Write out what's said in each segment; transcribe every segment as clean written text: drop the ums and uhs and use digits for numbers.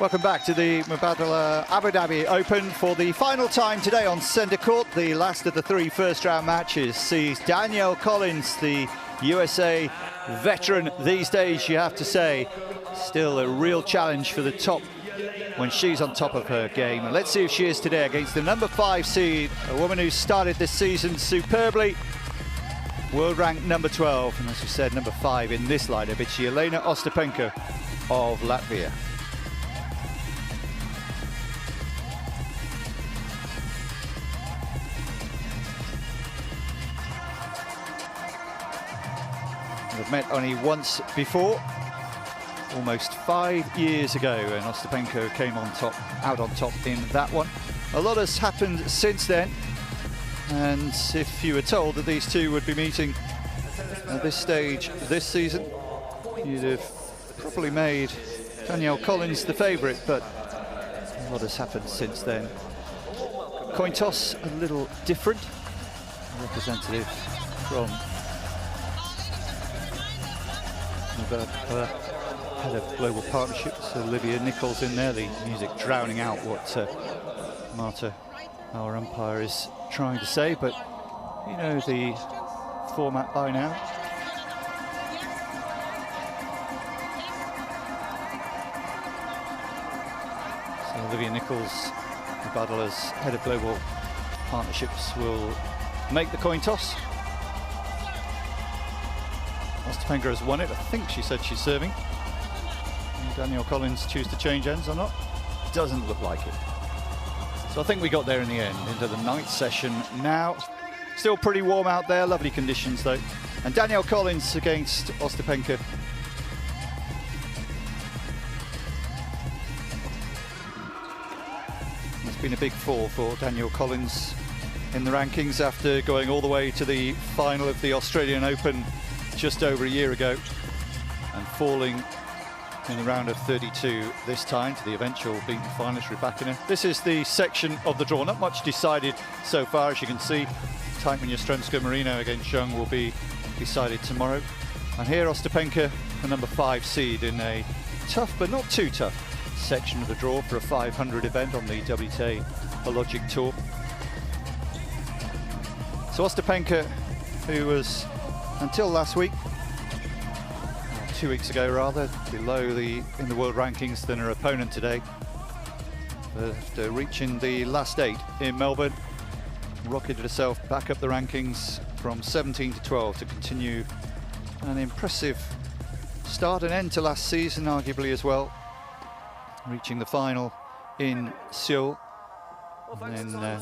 Welcome back to the Mubadala Abu Dhabi Open for the final time today on centre court. The last of the three first-round matches sees Danielle Collins, the USA veteran these days, you have to say. Still a real challenge for the top when she's on top of her game. And let's see if she is today against the number 5 seed, a woman who started this season superbly. World rank number 12, and as we said, number 5 in this lineup. It's Jelena Ostapenko of Latvia. They've met only once before, almost 5 years ago, and Ostapenko came out on top in that one. A lot has happened since then, and if you were told that these two would be meeting at this stage this season, you'd have probably made Danielle Collins the favourite, but a lot has happened since then. Coin toss a little different. A representative from head of global partnerships, Olivia Nichols, in there. The music drowning out what Marta, our umpire, is trying to say, but you know the format by now. So Olivia Nichols, Mubadala's head of global partnerships, will make the coin toss. Ostapenko has won it. I think she said she's serving. And Danielle Collins choose to change ends or not? Doesn't look like it. So I think we got there in the end, into the night session now. Still pretty warm out there, lovely conditions though. And Danielle Collins against Ostapenko. It's been a big fall for Danielle Collins in the rankings after going all the way to the final of the Australian Open just over a year ago and falling in the round of 32 this time to the eventual beaten finalist Rybakina. This is the section of the draw, not much decided so far, as you can see. Teichmann Jastrzębska Marino against Jung will be decided tomorrow. And here Ostapenko, the number 5 seed, in a tough but not too tough section of the draw for a 500 event on the WTA Logic Tour. So Ostapenko, who was until last week, 2 weeks ago rather, below in the world rankings than her opponent today. After reaching the last 8 in Melbourne, rocketed herself back up the rankings from 17 to 12 to continue an impressive start and end to last season, arguably as well, reaching the final in Seoul. And then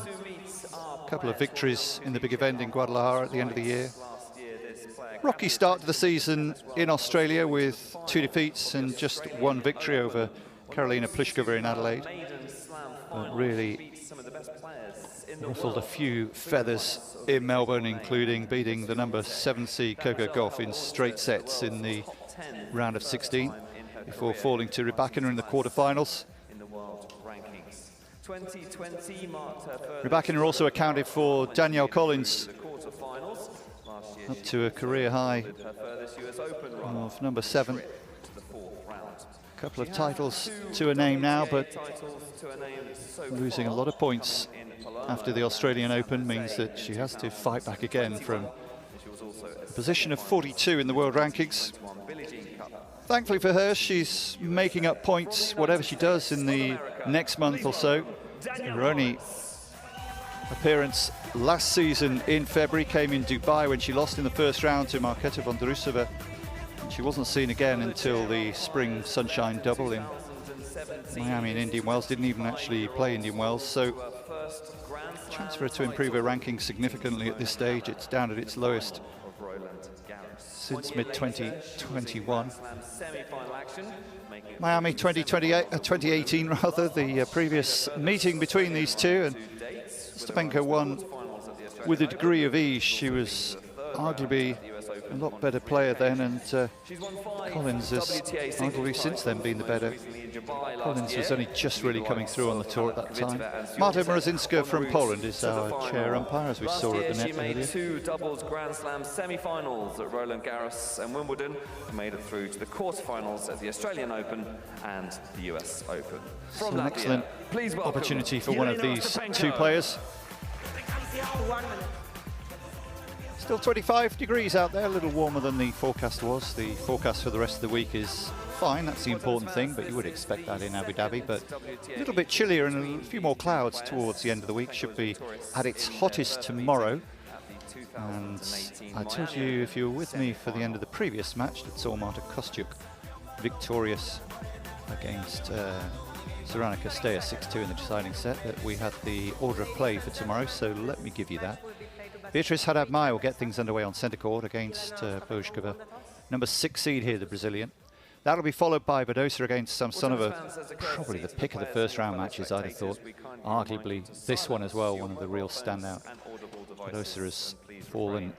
a couple of victories in the big event in Guadalajara at the end of the year. Rocky start to the season in Australia with 2 defeats and just 1 victory over Karolina Pliskova in Adelaide. But really ruffled a few feathers in Melbourne, including beating the number 7 seed Coco Gauff in straight sets in the round of 16 before falling to Rybakina in the quarterfinals. Rybakina also accounted for Danielle Collins up to a career high of number 7. A couple of titles to her name now, but losing a lot of points after the Australian Open means that she has to fight back again from a position of 42 in the world rankings. Thankfully for her, she's making up points whatever she does in the next month or so. Her only appearance last season in February came in Dubai when she lost in the first round to Marketa Vondrousova. And she wasn't seen again until the spring sunshine double in Miami and Indian Wells. Didn't even actually play Indian Wells, so chance for her to improve her ranking significantly at this stage. It's down at its lowest since mid-2021. Miami 2018 rather, the previous meeting between these two, and Ostapenko won with a degree of ease. She was arguably a lot better player then, and Collins has arguably since then been the better. Collins was only just really coming through on the tour at that time. Marta Mrozinska from Poland is our chair umpire, as we saw at the net She made earlier. 2 doubles Grand Slam semi-finals at Roland Garros and Wimbledon, and made it through to the quarterfinals at the Australian Open and the US Open. So an excellent opportunity for one of these two players. Still 25 degrees out there, a little warmer than the forecast was. The forecast for the rest of the week is fine, that's the important thing, but you would expect that in Abu Dhabi. But a little bit chillier and a few more clouds towards the end of the week. Should be at its hottest tomorrow. And I told you, if you were with me for the end of the previous match, that saw Marta Kostyuk victorious against Sorana Kostaya 6-2 in the deciding set, that we had the order of play for tomorrow, so let me give you that. Beatriz Haddad-Maia will get things underway on centre court against Bouzkova, number 6 seed here, the Brazilian. That'll be followed by Badosa against Samsonova, probably the pick of the first round matches, I'd have thought. Arguably this one as well, one of the real standout. Badosa has fallen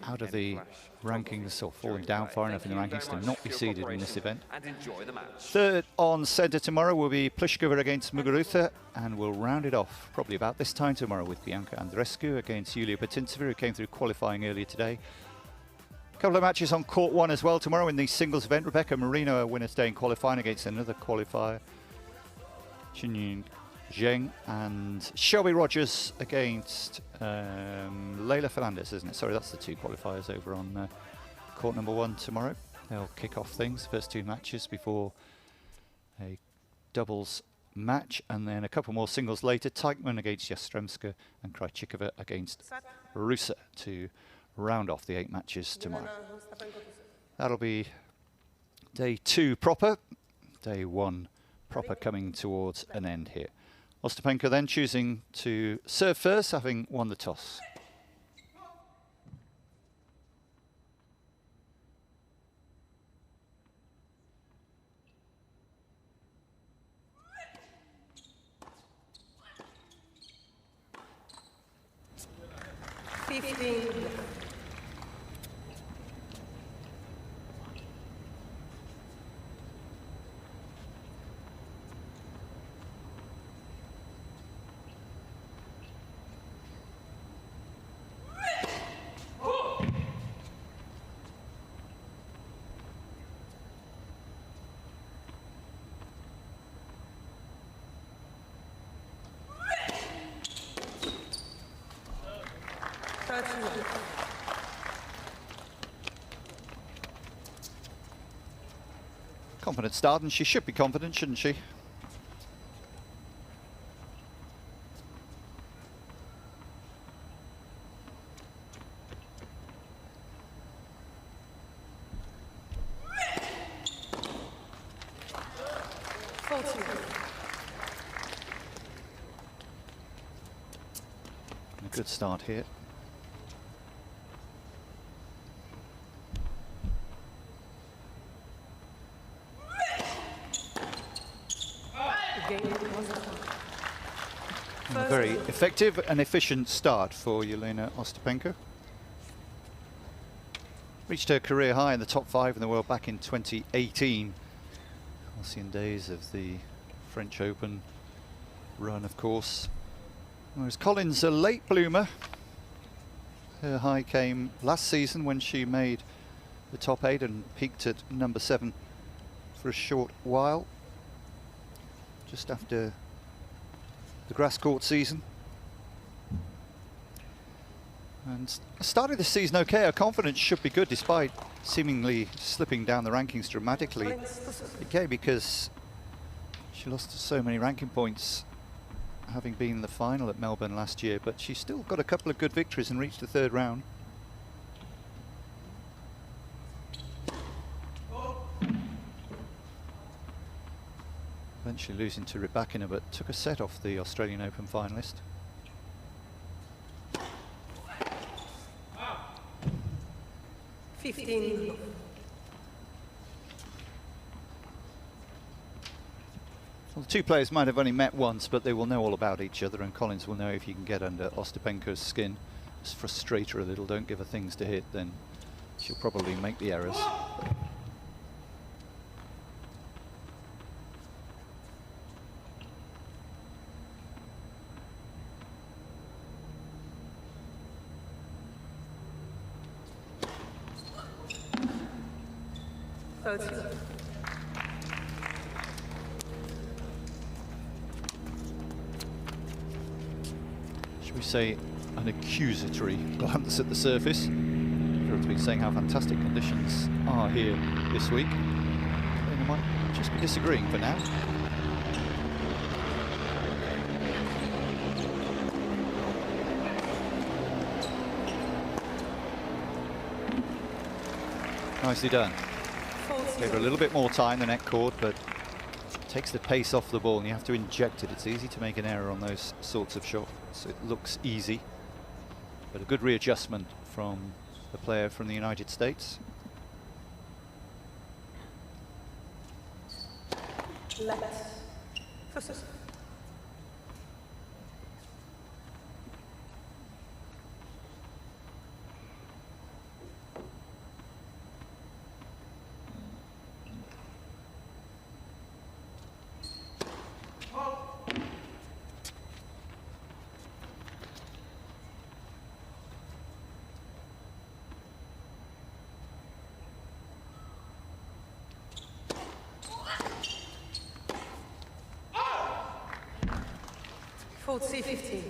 out of the rankings, or falling down far enough in the rankings to not be seeded in this event. Third on centre tomorrow will be Pliskova against Muguruza, and we'll round it off probably about this time tomorrow with Bianca Andreescu against Yulia Putintseva, who came through qualifying earlier today. A couple of matches on court 1 as well tomorrow in the singles event. Rebecca Marino, a winner's day in qualifying against another qualifier, Qinyun Zheng, and Shelby Rogers against Leylah Fernandez, isn't it? Sorry, that's the 2 qualifiers over on court number 1 tomorrow. They'll kick off things, first 2 matches before a doubles match, and then a couple more singles later. Teichmann against Yastremska and Krejcikova against Rusa to round off the 8 matches tomorrow. That'll be day 2 proper, day 1 proper coming towards an end here. Ostapenko then choosing to serve first, having won the toss. Confident start, and she should be confident, shouldn't she? A good start here. A very effective and efficient start for Jelena Ostapenko. Reached her career high in the top 5 in the world back in 2018. Halcyon days of the French Open run, of course. Whereas Collins, a late bloomer. Her high came last season when she made the top 8 and peaked at number 7 for a short while, just after the grass court season. And started the season okay. Her confidence should be good despite seemingly slipping down the rankings dramatically. Okay, because she lost so many ranking points having been in the final at Melbourne last year, but she's still got a couple of good victories and reached the 3rd round. Eventually losing to Rybakina, but took a set off the Australian Open finalist. Well, the 2 players might have only met once, but they will know all about each other, and Collins will know if you can get under Ostapenko's skin, just frustrate her a little, don't give her things to hit, then she'll probably make the errors. Should we say an accusatory glance at the surface? Everyone's been saying how fantastic conditions are here this week. They might just be disagreeing for now. Nicely done. Gave her a little bit more time, the net cord, but takes the pace off the ball and you have to inject it. It's easy to make an error on those sorts of shots. It looks easy, but a good readjustment from the player from the United States. C15.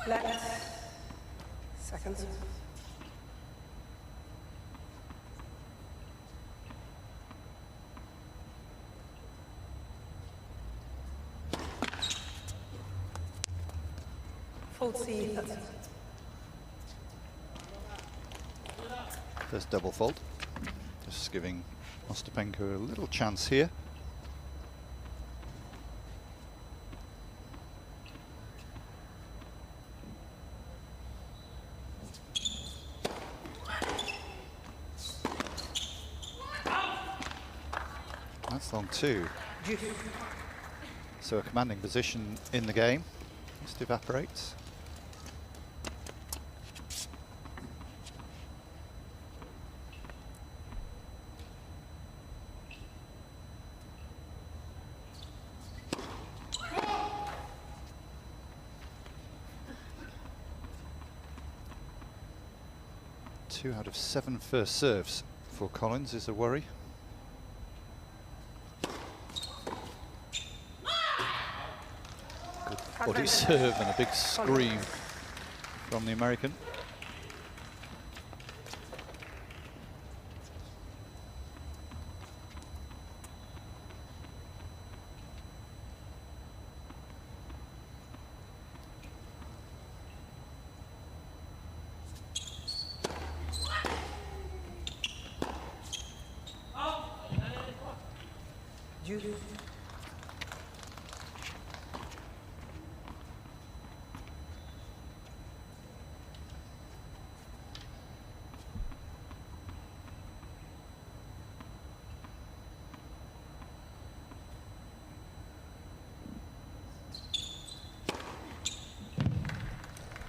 Left. Seconds. Fold C. First double fault. Just giving Ostapenko a little chance here. That's long two. So a commanding position in the game just evaporates. Two out of 7 first serves for Collins is a worry. Body serve and a big scream from the American.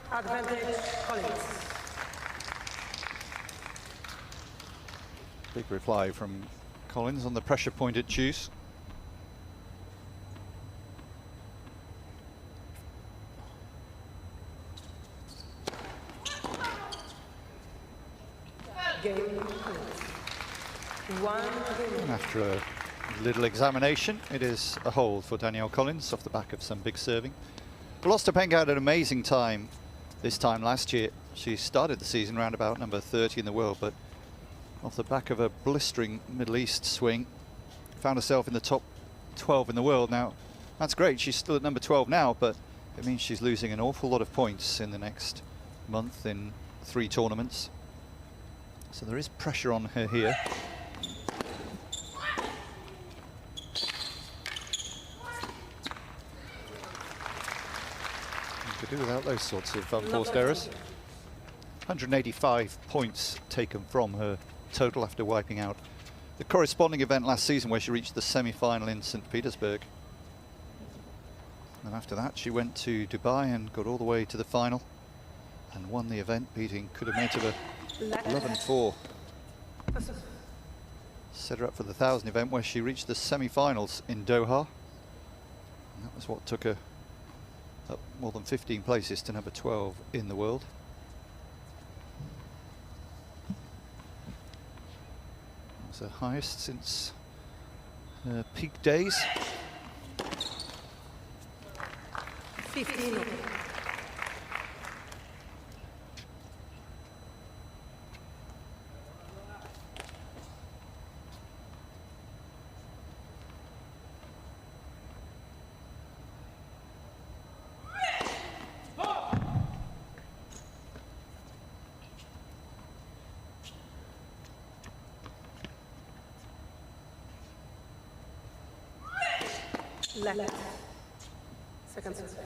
Advantage, Collins. Big reply from Collins on the pressure point at Juice. Game one. And after a little examination, it is a hold for Danielle Collins off the back of some big serving. Well, Ostapenko had an amazing time this time last year. She started the season round about number 30 in the world, but off the back of a blistering Middle East swing, found herself in the top 12 in the world. Now, that's great. She's still at number 12 now, but it means she's losing an awful lot of points in the next month in 3 tournaments. So there is pressure on her here. could do without those sorts of unforced errors. 185 points taken from her total after wiping out the corresponding event last season where she reached the semi-final in St. Petersburg. And after that she went to Dubai and got all the way to the final and won the event, beating Kudermetova 11-4. Set her up for the 1000 event where she reached the semi-finals in Doha. And that was what took her up more than 15 places to number 12 in the world. That was her highest since her peak days. 15. Left. Second set.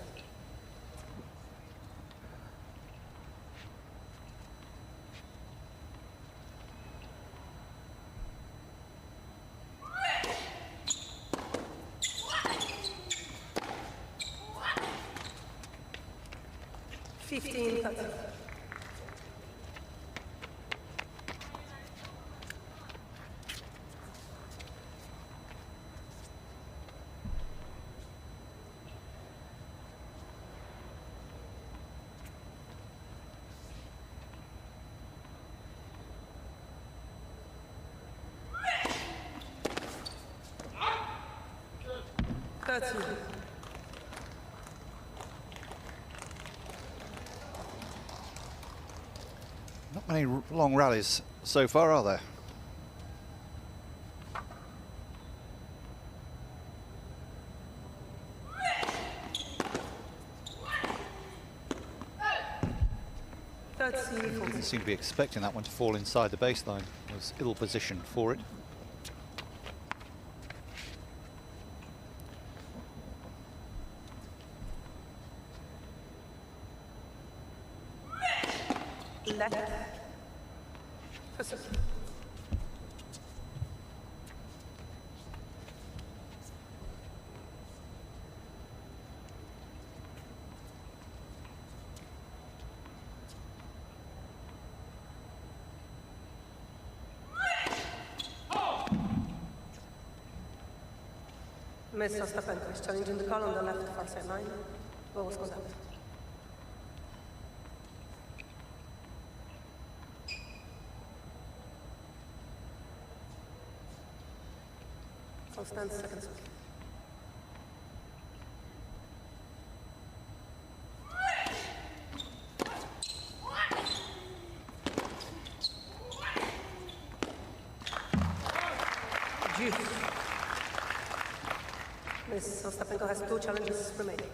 Not many long rallies so far, are there? Didn't seem to be expecting that one to fall inside the baseline. Was ill positioned for it. Miss Ostapenko is challenging the call on the left far side line. Balls goes out. So stands second set. Miss Ostapenko has 2 challenges remaining.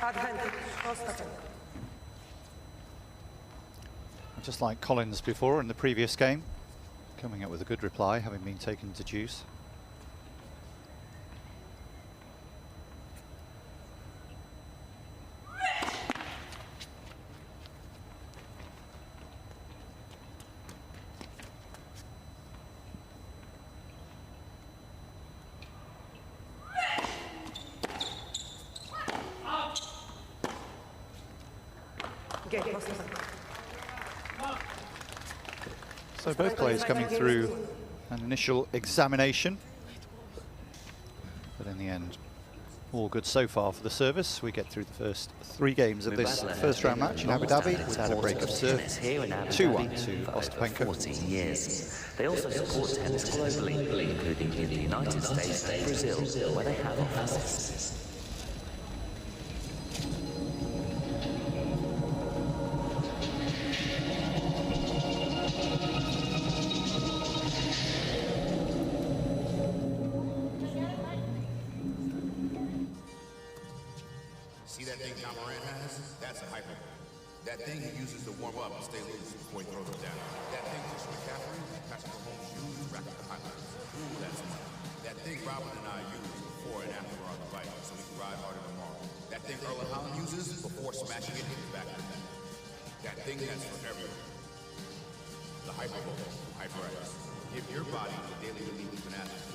Advantage, Ostapenko. Just like Collins before in the previous game, coming up with a good reply, having been taken to juice. So both players coming through an initial examination, but in the end, all good so far for the service. We get through the first 3 games of this first round match in Abu Dhabi without a break of serve. 2-1 to Ostapenko. 14 years. They also support tennis globally, including in the United States and Brazil, where they have offices. happens, that's a hyper. That thing he uses to warm up and stay loose before he throws it down. That thing just McCaffrey, Patrick Mahomes used to rack up the highlights. Ooh, that's money. That thing Robin and I use before and after our device so we can ride harder tomorrow. That thing Erlen Haaland uses before smashing it in his back of the net. That thing that's for everyone. The Hyperbowl, HyperX. Give your body the daily relief of an athlete.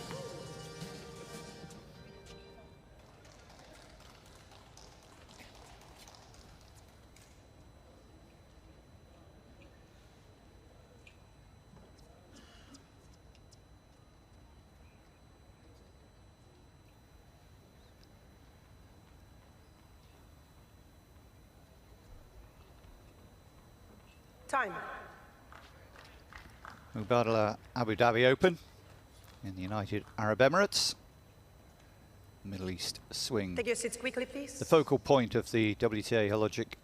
Time. Mubadala Abu Dhabi Open in the United Arab Emirates. Middle East swing. Take your seats quickly, please. The focal point of the WTA Hologic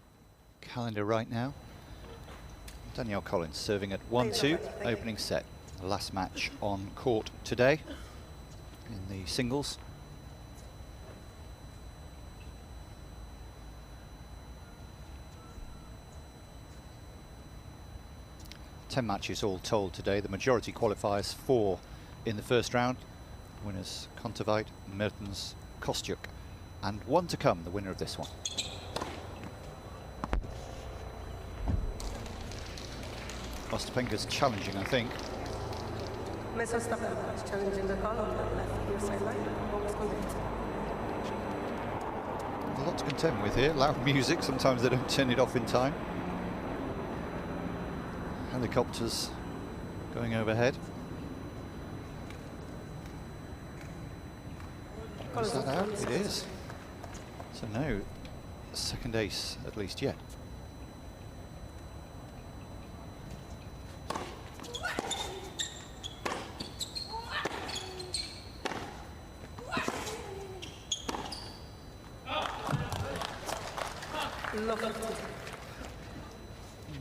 calendar right now. Danielle Collins serving at 1-2, opening set. The last match on court today in the singles. Ten matches all told today. The majority qualifiers, 4 in the first round. Winners Kontaveit, Mertens, Kostyuk, and 1 to come, the winner of this one. Ostapenko's challenging, I think. Miss Ostapenko is challenging the call on the left near sideline. Almost complete. A lot to contend with here. Loud music, sometimes they don't turn it off in time. Helicopters going overhead. Is that out? It is. So no second ace, at least yet.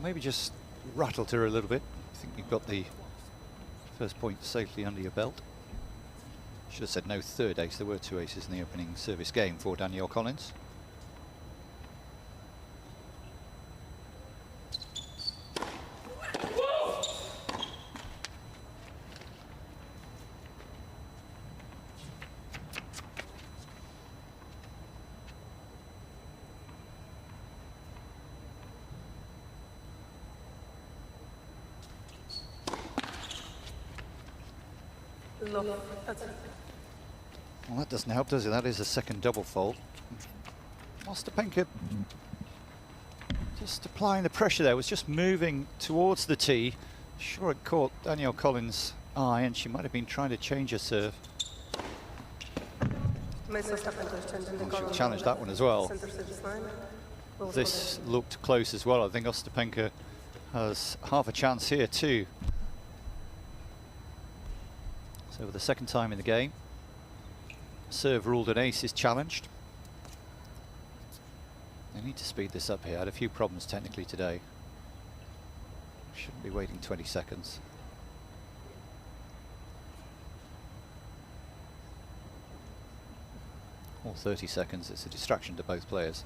Maybe just rattled her a little bit. I think you've got the first point safely under your belt. Should have said no third ace. There were 2 aces in the opening service game for Danielle Collins. Well, that doesn't help, does it? That is a second double fault. Ostapenko just applying the pressure there, was just moving towards the tee. Sure, it caught Danielle Collins' eye, and she might have been trying to change her serve. She'll challenge that one as well. This looked close as well. I think Ostapenko has half a chance here too. So for the second time in the game, serve ruled an ace is challenged. They need to speed this up here. Had a few problems technically today. Shouldn't be waiting 20 seconds. Or 30 seconds. It's a distraction to both players.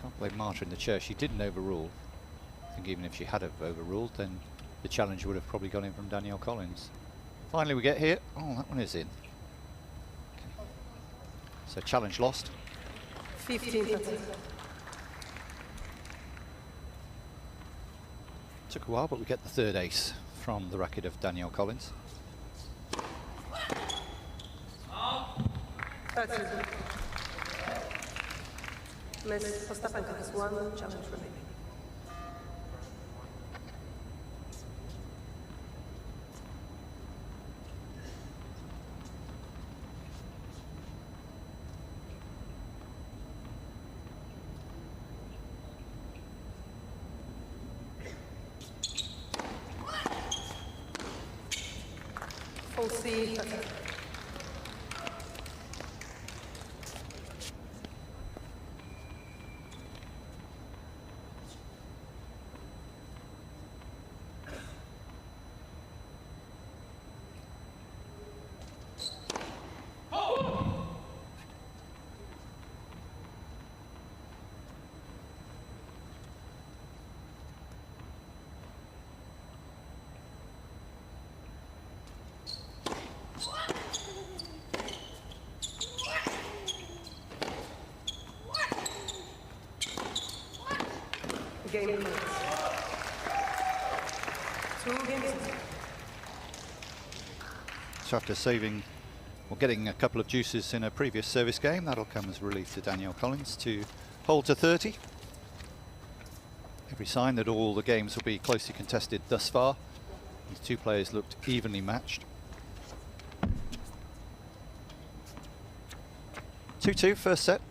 Can't blame Marta in the chair. She didn't overrule. I think even if she had have overruled, then the challenge would have probably gone in from Danielle Collins. Finally we get here. Oh, that one is in. Okay. So challenge lost. 15. Took a while, but we get the third ace from the racket of Danielle Collins. Miss Ostapenko has 1 challenge remaining. Full C. Game points. 2 games. So after saving or getting a couple of juices in a previous service game, that'll come as relief to Danielle Collins to hold to 30. Every sign that all the games will be closely contested thus far. The two players looked evenly matched. 2-2 first set.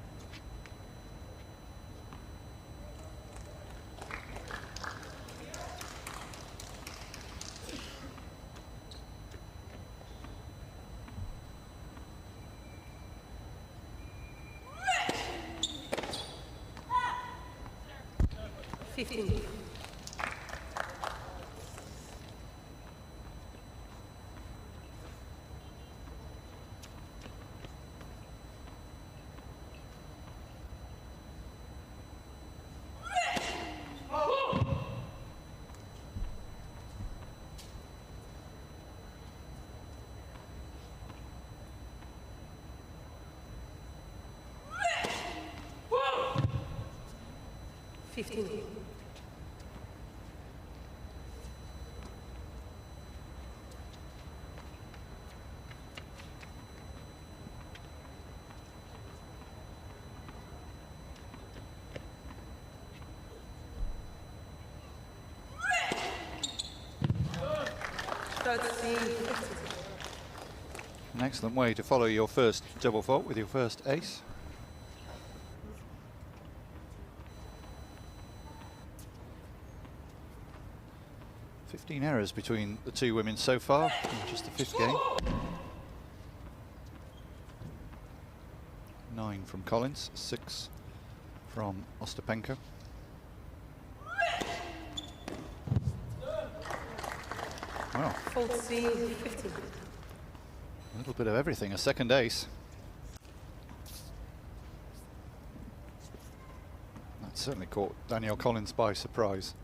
An excellent way to follow your first double fault with your first ace. Errors between the two women so far in just the 5th game. 9 from Collins, 6 from Ostapenko. Wow. A little bit of everything, a second ace. That certainly caught Danielle Collins by surprise.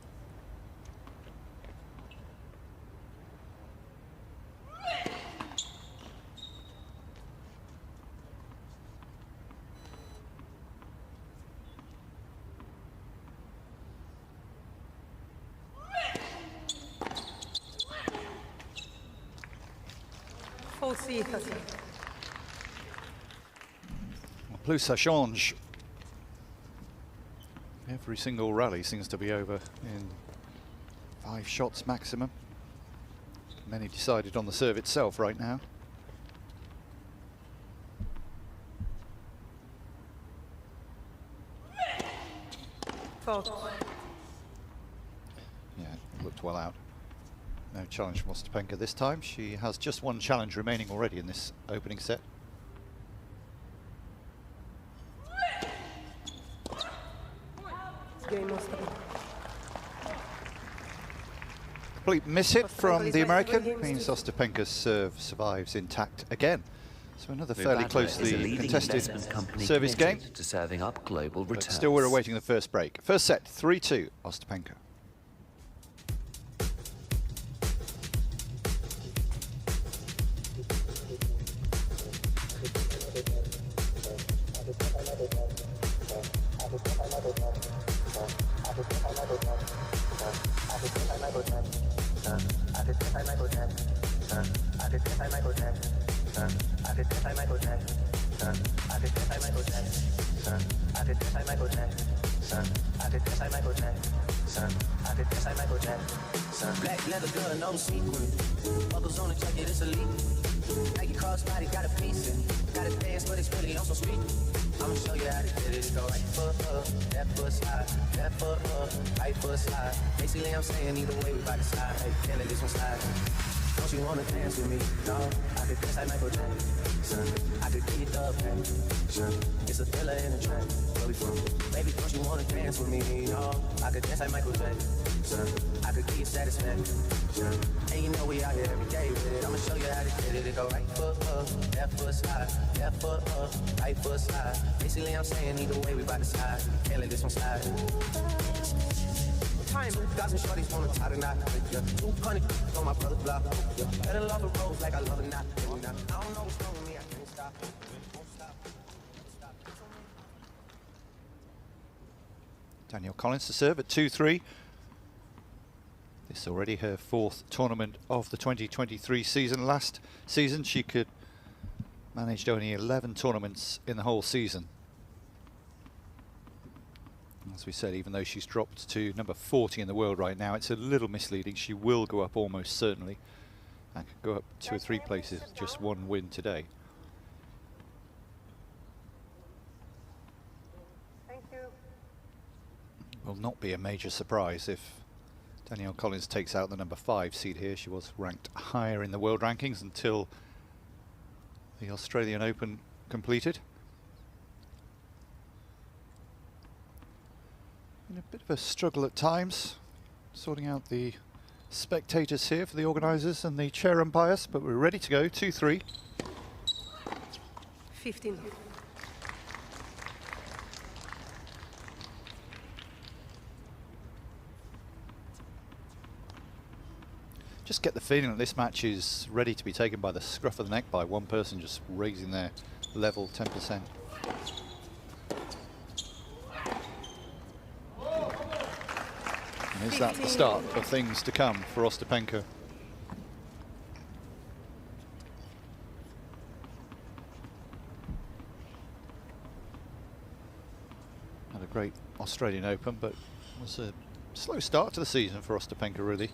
Plus ça change. Every single rally seems to be over in 5 shots maximum. Many decided on the serve itself right now. Yeah, looked well out. No challenge from Ostapenko this time. She has just one challenge remaining already in this opening set. Complete miss hit from the American means Ostapenko's serve survives intact again. So another fairly closely contested service game. To serving up global returns. But still we're awaiting the first break. First set, 3-2, Ostapenko. Black leather girl, no sequin. Buckles on the jacket, it's elite. Nike crossbody, got a piece in. Got a dance, but it's really on some street. I'ma show you how to get it. Go right foot up, left foot slide, left foot up, right foot slide. Basically, I'm saying either way, we bout to slide. Hey, can't let this one slide. Don't you wanna dance with me? No, I could dance like Michael Jackson. I could get it up, man. It's a thriller in a track. Where we from? Baby, don't you wanna dance with me? No, I could dance like Michael Jackson. I could get you satisfaction. And you know we out here every day with it. I'ma show you how to get it. It go right foot up, left foot slide, left foot up, right foot slide. Basically, I'm saying either way, we bout to slide. Can't let this one slide. Time. 2,000 shorties wanna tie the knot. Yeah. 200 on my brother's block. Yeah. Better love the roads like I love it not. I don't know what's wrong with me, I can't stop. Won't stop. Danielle Collins to serve at 2-3. This is already her 4th tournament of the 2023 season. Last season she could managed only 11 tournaments in the whole season. As we said, even though she's dropped to number 40 in the world right now, it's a little misleading. She will go up almost certainly and could go up 2 or 3 places with just 1 win today. Will not be a major surprise if Danielle Collins takes out the number 5 seed here. She was ranked higher in the world rankings until the Australian Open completed. In a bit of a struggle at times, sorting out the spectators here for the organisers and the chair umpires, but we're ready to go. 2-3. 15. Just get the feeling that this match is ready to be taken by the scruff of the neck by one person just raising their level 10%. And is that the start of things to come for Ostapenko? Had a great Australian Open, but it was a slow start to the season for Ostapenko, really.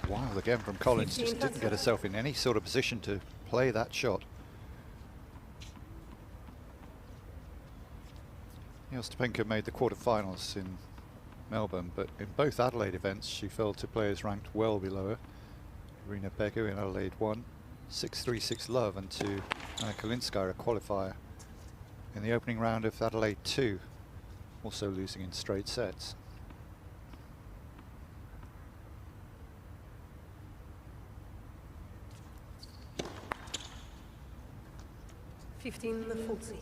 Wild again from Collins, just didn't get herself in any sort of position to play that shot. Ostapenko made the quarterfinals in Melbourne, but in both Adelaide events she fell to players ranked well below her. Irina Begu in Adelaide 1, 6-3, 6-love, and to Anna Kalinskaya, a qualifier in the opening round of Adelaide 2, also losing in straight sets. The full C.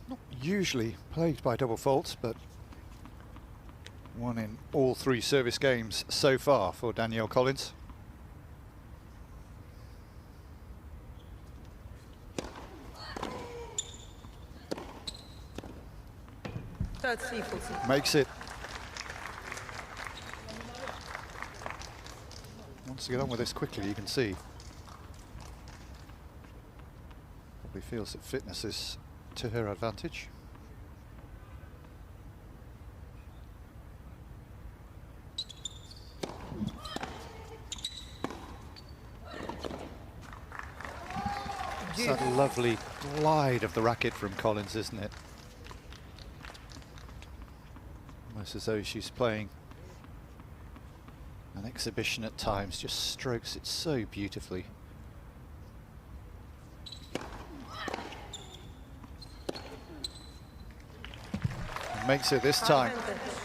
Not usually plagued by double faults, but won in all 3 service games so far for Danielle Collins. Third C, full C. Makes it. Wants to get on with this quickly, you can see. Probably feels that fitness is to her advantage. It's that lovely glide of the racket from Collins, isn't it? Almost as though she's playing an exhibition at times, just strokes it so beautifully. Makes it this time.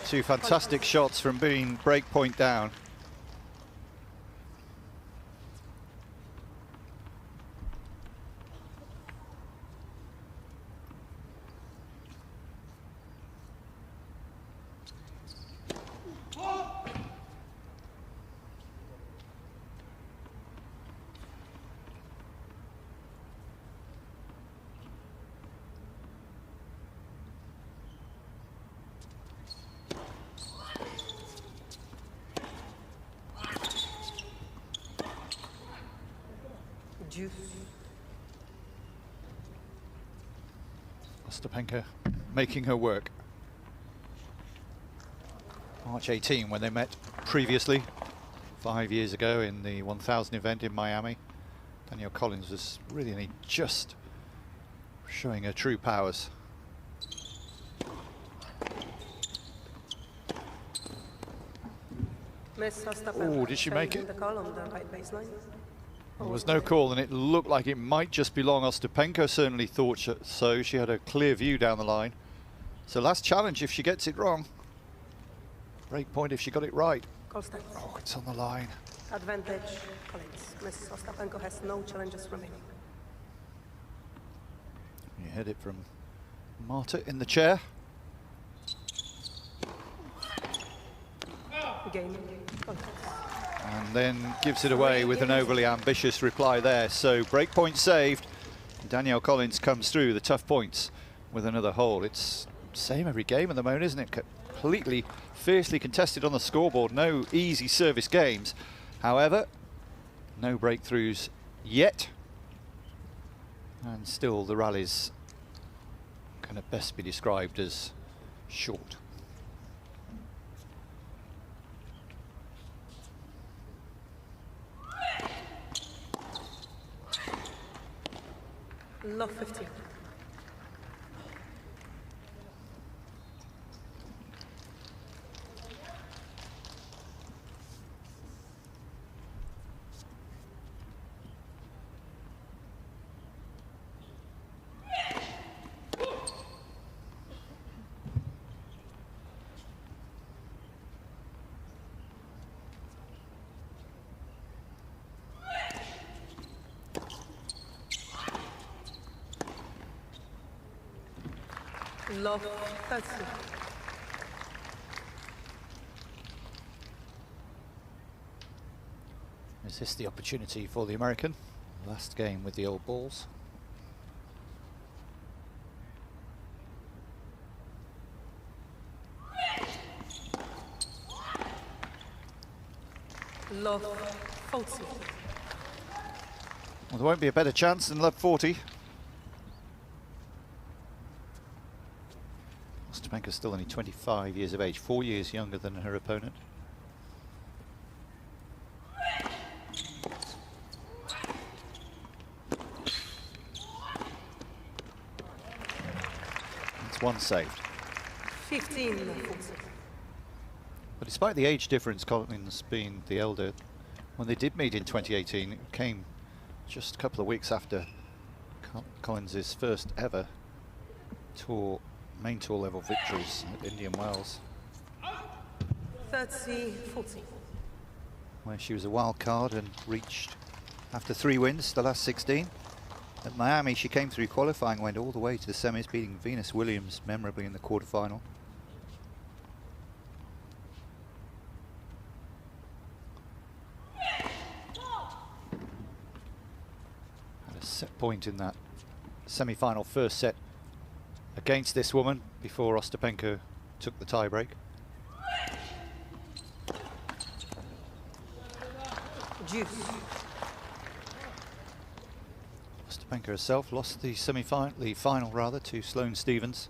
2 fantastic shots from being break point down. Ostapenko making her work. March 18 when they met previously, 5 years ago in the 1000 event in Miami. Danielle Collins was really only just showing her true powers. Oh, did she make it? There was no call, and it looked like it might just belong. Ostapenko certainly thought so. She had a clear view down the line. So last challenge if she gets it wrong. Break point if she got it right. Oh, it's on the line. Advantage, Collins. Miss Ostapenko has no challenges remaining. You heard it from Marta in the chair. Game, Collins. And then gives it away with an overly ambitious reply there. So break point saved. Danielle Collins comes through the tough points with another hole. It's same every game at the moment, isn't it? Completely fiercely contested on the scoreboard. No easy service games. However, no breakthroughs yet. And still the rallies can at best be described as short. Love 50. Love 30. Is this the opportunity for the American? Last game with the old balls. Love 40. Well, there won't be a better chance than love 40. Ostapenko's still only 25 years of age, 4 years younger than her opponent. That's one saved. 15 love 40. But despite the age difference, Collins being the elder, when they did meet in 2018, it came just a couple of weeks after Collins's first ever main tour level victories at Indian Wells, 30 40. where she was a wild card and reached, after 3 wins, the last 16. At Miami, she came through qualifying, went all the way to the semis, beating Venus Williams memorably in the quarterfinal. Had a set point in that semi-final first set against this woman before Ostapenko took the tie-break. Juice. Ostapenko herself lost the final rather, to Sloane Stephens.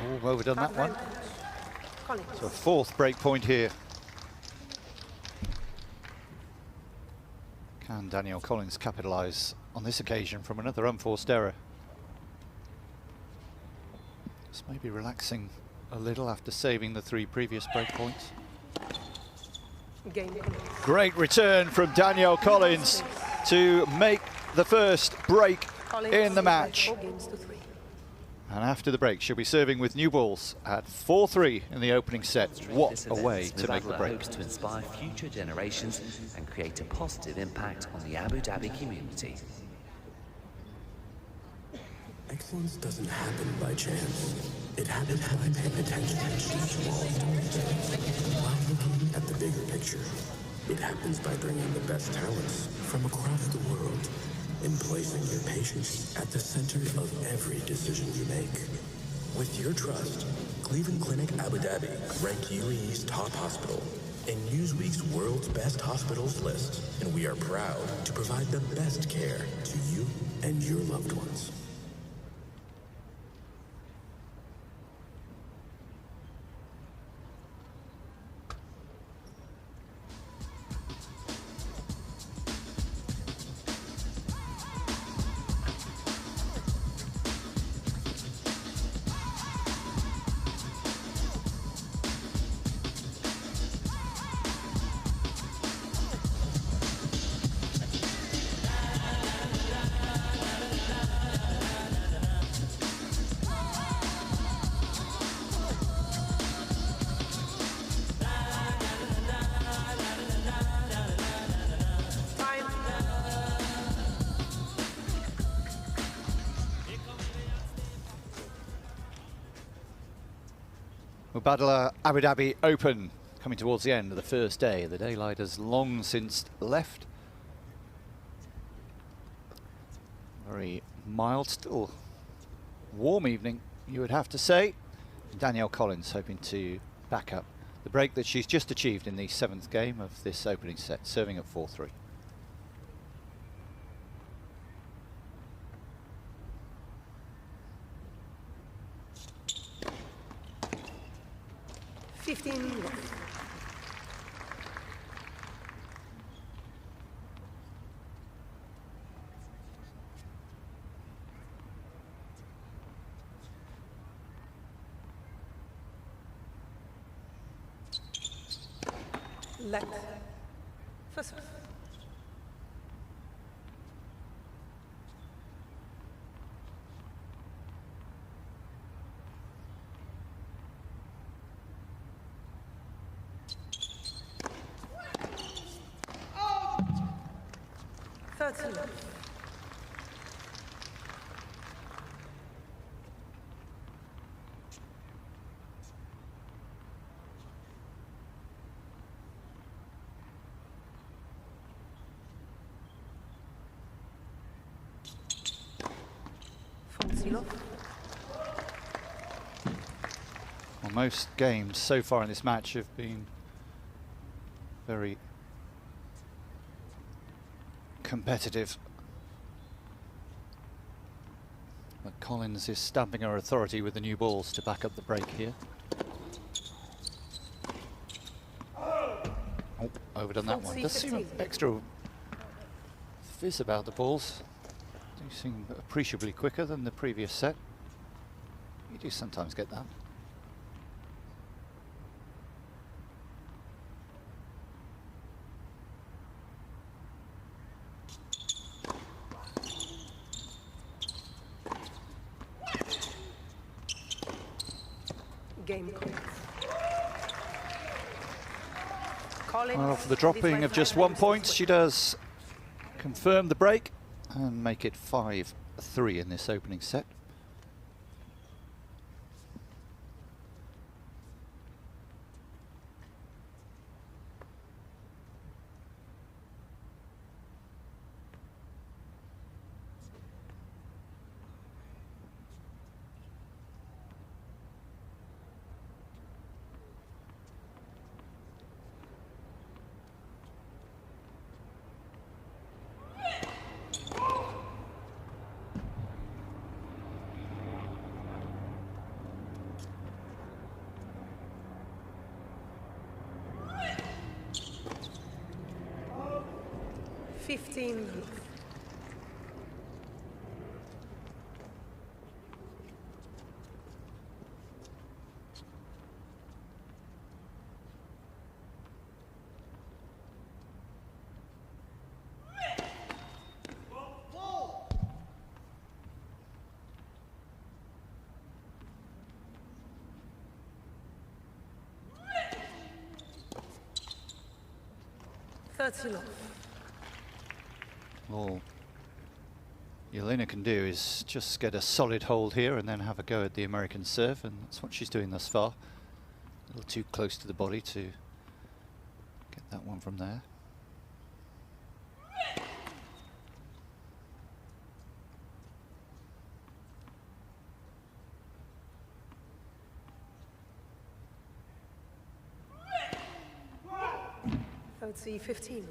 Oh, overdone that one. So a fourth break point here. Can Danielle Collins capitalise on this occasion from another unforced error? Just maybe relaxing a little after saving the 3 previous break points. Great return from Danielle Collins to make the first break in the match. And after the break, she'll be serving with new balls at 4-3 in the opening set. What a way to make the break. Hopes to inspire future generations and create a positive impact on the Abu Dhabi community. Excellence doesn't happen by chance. It happens by paying attention to small details. While looking at the bigger picture, it happens by bringing the best talents from across the world and placing your patients at the center of every decision you make. With your trust, Cleveland Clinic Abu Dhabi ranked UAE's top hospital in Newsweek's World's Best Hospitals list, and we are proud to provide the best care to you and your loved ones. Mubadala Abu Dhabi Open coming towards the end of the first day. The daylight has long since left. Very mild, still warm evening, you would have to say. Danielle Collins hoping to back up the break that she's just achieved in the 7th game of this opening set, serving at 4-3. Let. First. Well, most games so far in this match have been very competitive. But Collins is stamping her authority with the new balls to back up the break here. Oh, overdone that one. Does seem extra fizz about the balls. They seem appreciably quicker than the previous set. You do sometimes get that. Game. Well, for the dropping of just 1 point, she does confirm the break and make it 5-3 in this opening set. All Jelena can do is just get a solid hold here and then have a go at the American serve, and that's what she's doing thus far. A little too close to the body to get that one from there. Let's see, 15.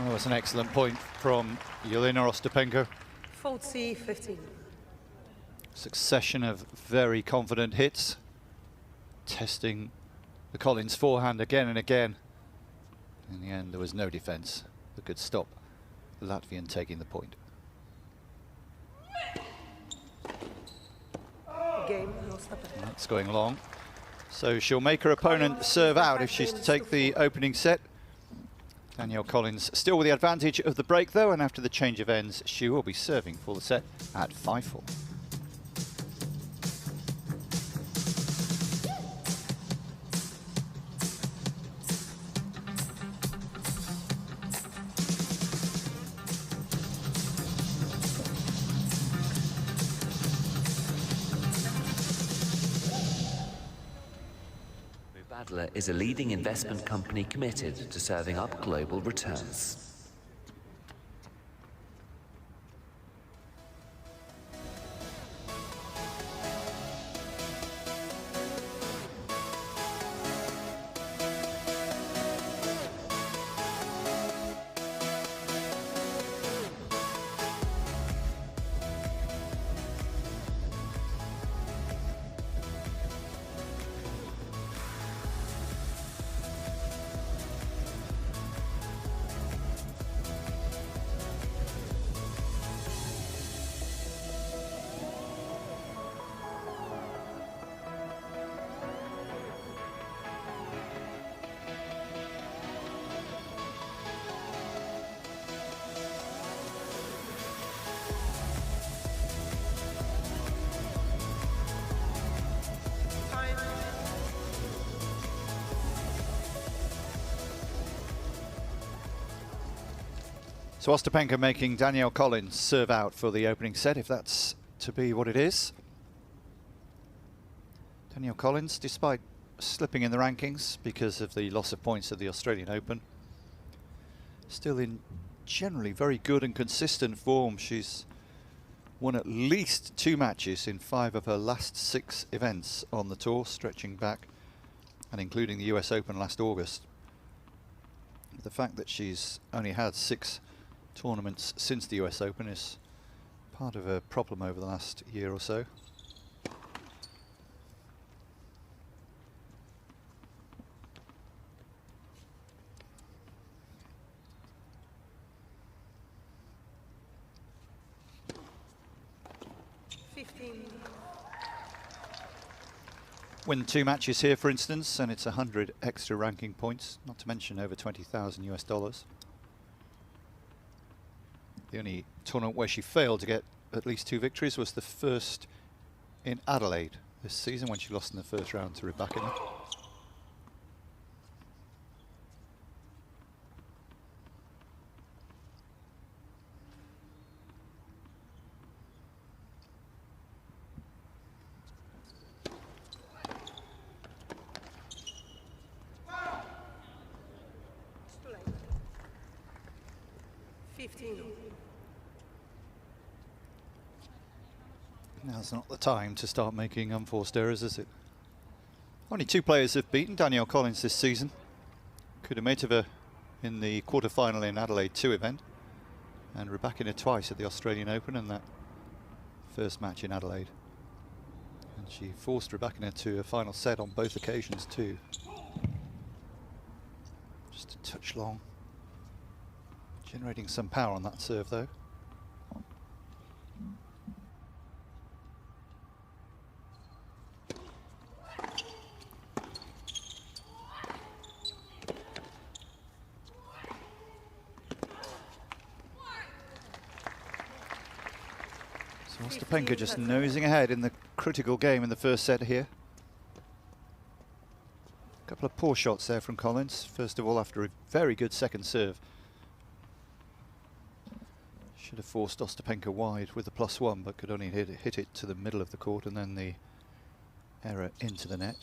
Oh, that's an excellent point from Jelena Ostapenko. 40-15. Succession of very confident hits, testing the Collins forehand again and again. In the end, there was no defence that could stop the Latvian taking the point. Game, no Ostapenko. That's going long. So she'll make her opponent serve out if she's to take the opening set. Danielle Collins still with the advantage of the break though, and after the change of ends, she will be serving for the set at 5-4. Adler is a leading investment company committed to serving up global returns. So Ostapenko making Danielle Collins serve out for the opening set, if that's to be what it is. Danielle Collins, despite slipping in the rankings because of the loss of points at the Australian Open, still in generally very good and consistent form. She's won at least 2 matches in 5 of her last 6 events on the tour, stretching back and including the US Open last August. The fact that she's only had 6 tournaments since the US Open is part of a problem over the last year or so. Win 2 matches here, for instance, and it's 100 extra ranking points, not to mention over 20,000 US dollars. The only tournament where she failed to get at least 2 victories was the first in Adelaide this season, when she lost in the first round to Rybakina. Now's not the time to start making unforced errors, is it? Only 2 players have beaten Danielle Collins this season. Kudermetova in the quarter-final in Adelaide 2 event, and Rybakina twice at the Australian Open and that first match in Adelaide. And she forced Rybakina to a final set on both occasions too. Just a touch long. Generating some power on that serve though. Ostapenko just nosing ahead in the critical game in the first set here. A couple of poor shots there from Collins, first of all after a very good second serve. Should have forced Ostapenko wide with the +1, but could only hit it to the middle of the court, and then the error into the net.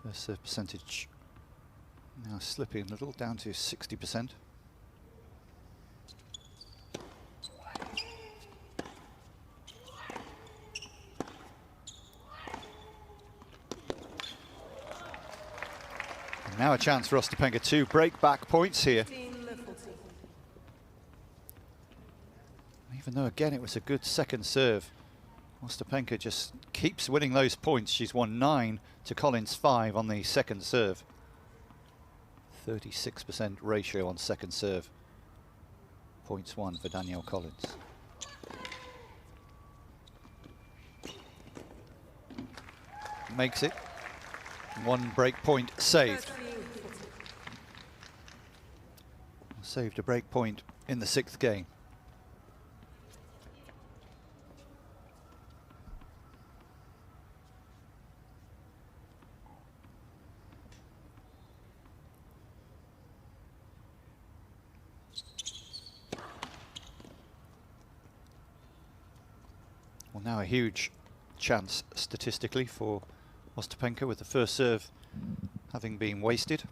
First serve percentage now slipping a little, down to 60%. And now a chance for Ostapenko to break back points here. Even though again it was a good second serve, Ostapenko just keeps winning those points. She's won 9 to Collins 5 on the second serve. 36% ratio on second serve. Points won for Danielle Collins. Makes it. One break point saved. Saved a break point in the 6th game. Well, now a huge chance statistically for Ostapenko, with the first serve having been wasted.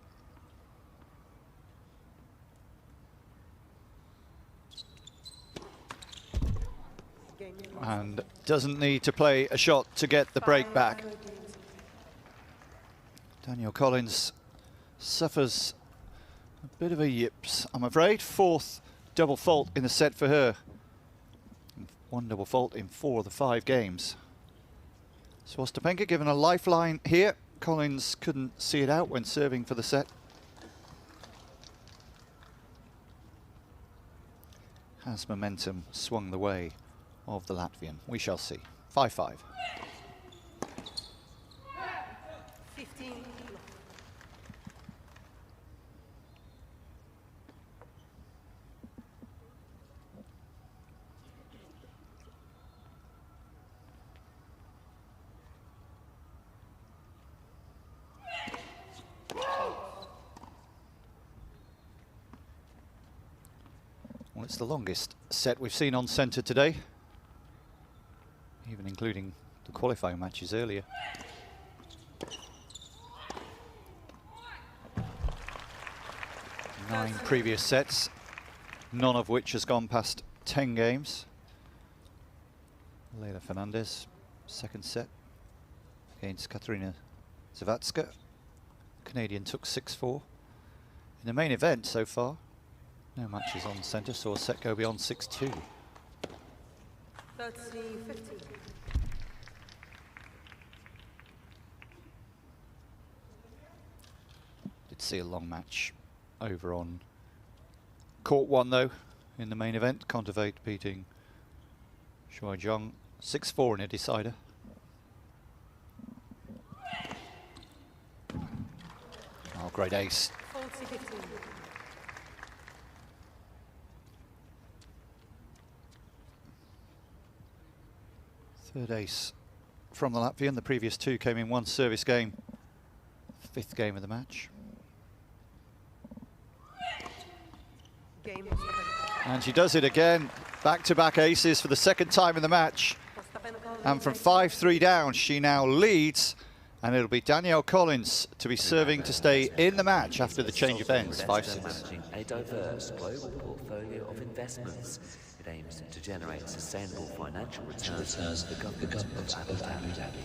And doesn't need to play a shot to get the break back. Danielle Collins suffers a bit of a yips, I'm afraid. 4th double fault in the set for her. 1 double fault in 4 of the 5 games. So Ostapenko given a lifeline here. Collins couldn't see it out when serving for the set. Has momentum swung the way of the Latvian? We shall see. 5-5. 15. Well, it's the longest set we've seen on centre today, even including the qualifying matches earlier. Nine previous sets, none of which has gone past 10 games. Leila Fernandez, 2nd set against Katarina Zavatska. Canadian took 6-4. In the main event so far, no matches on centre, saw a set go beyond 6-2. 30-15. Did see a long match over on court 1 though in the main event. Kontaveit beating Shuai Zhang 6-4 in a decider. Oh, great ace. 40-15. Third ace from the Latvian. The previous 2 came in 1 service game. 5th game of the match. Game. And she does it again. Back-to-back aces for the 2nd time in the match. And from 5-3 down, she now leads. And it'll be Danielle Collins to be serving to stay in the match after the change of ends. 5-6. Managing a diverse global portfolio of investments. It aims to generate sustainable financial returns for the government of Abu Dhabi.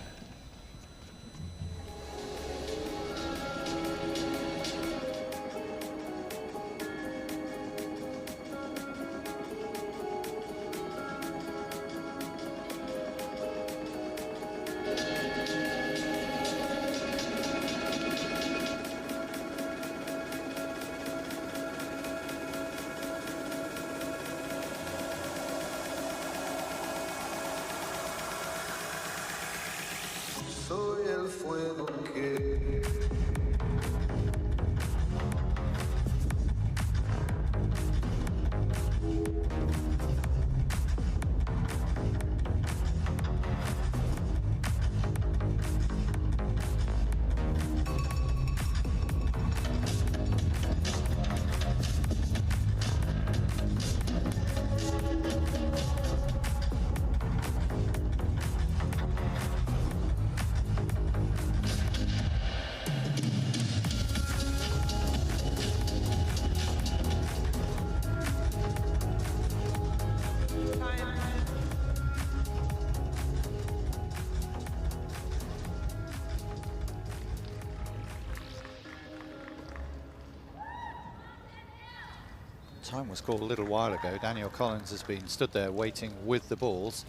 Time was called a little while ago. Danielle Collins has been stood there waiting with the balls.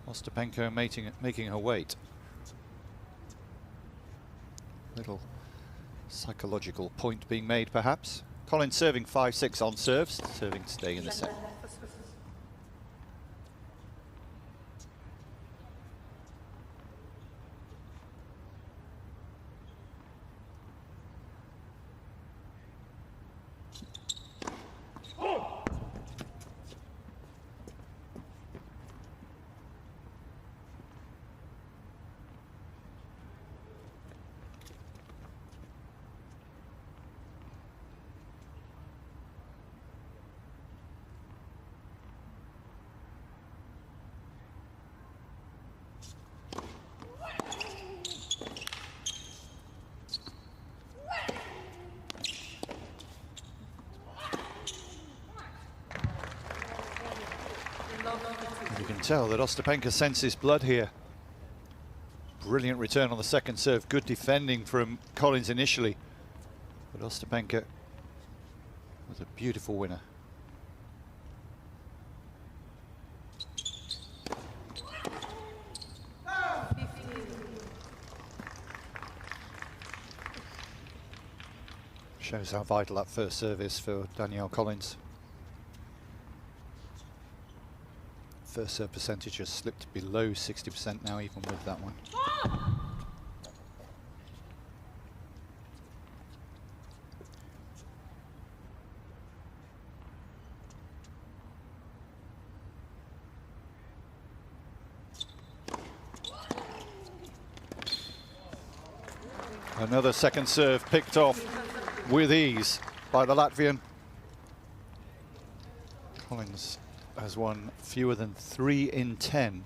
Ostapenko making her wait. Little psychological point being made, perhaps. Collins serving 5-6 on serves, serving staying in the set. You can tell that Ostapenko senses blood here. Brilliant return on the second serve. Good defending from Collins initially. But Ostapenko was a beautiful winner. Shows how vital that first serve is for Danielle Collins. First serve percentage has slipped below 60% now, even with that one. Another second serve picked off with ease by the Latvian. Collins has won fewer than 3 in 10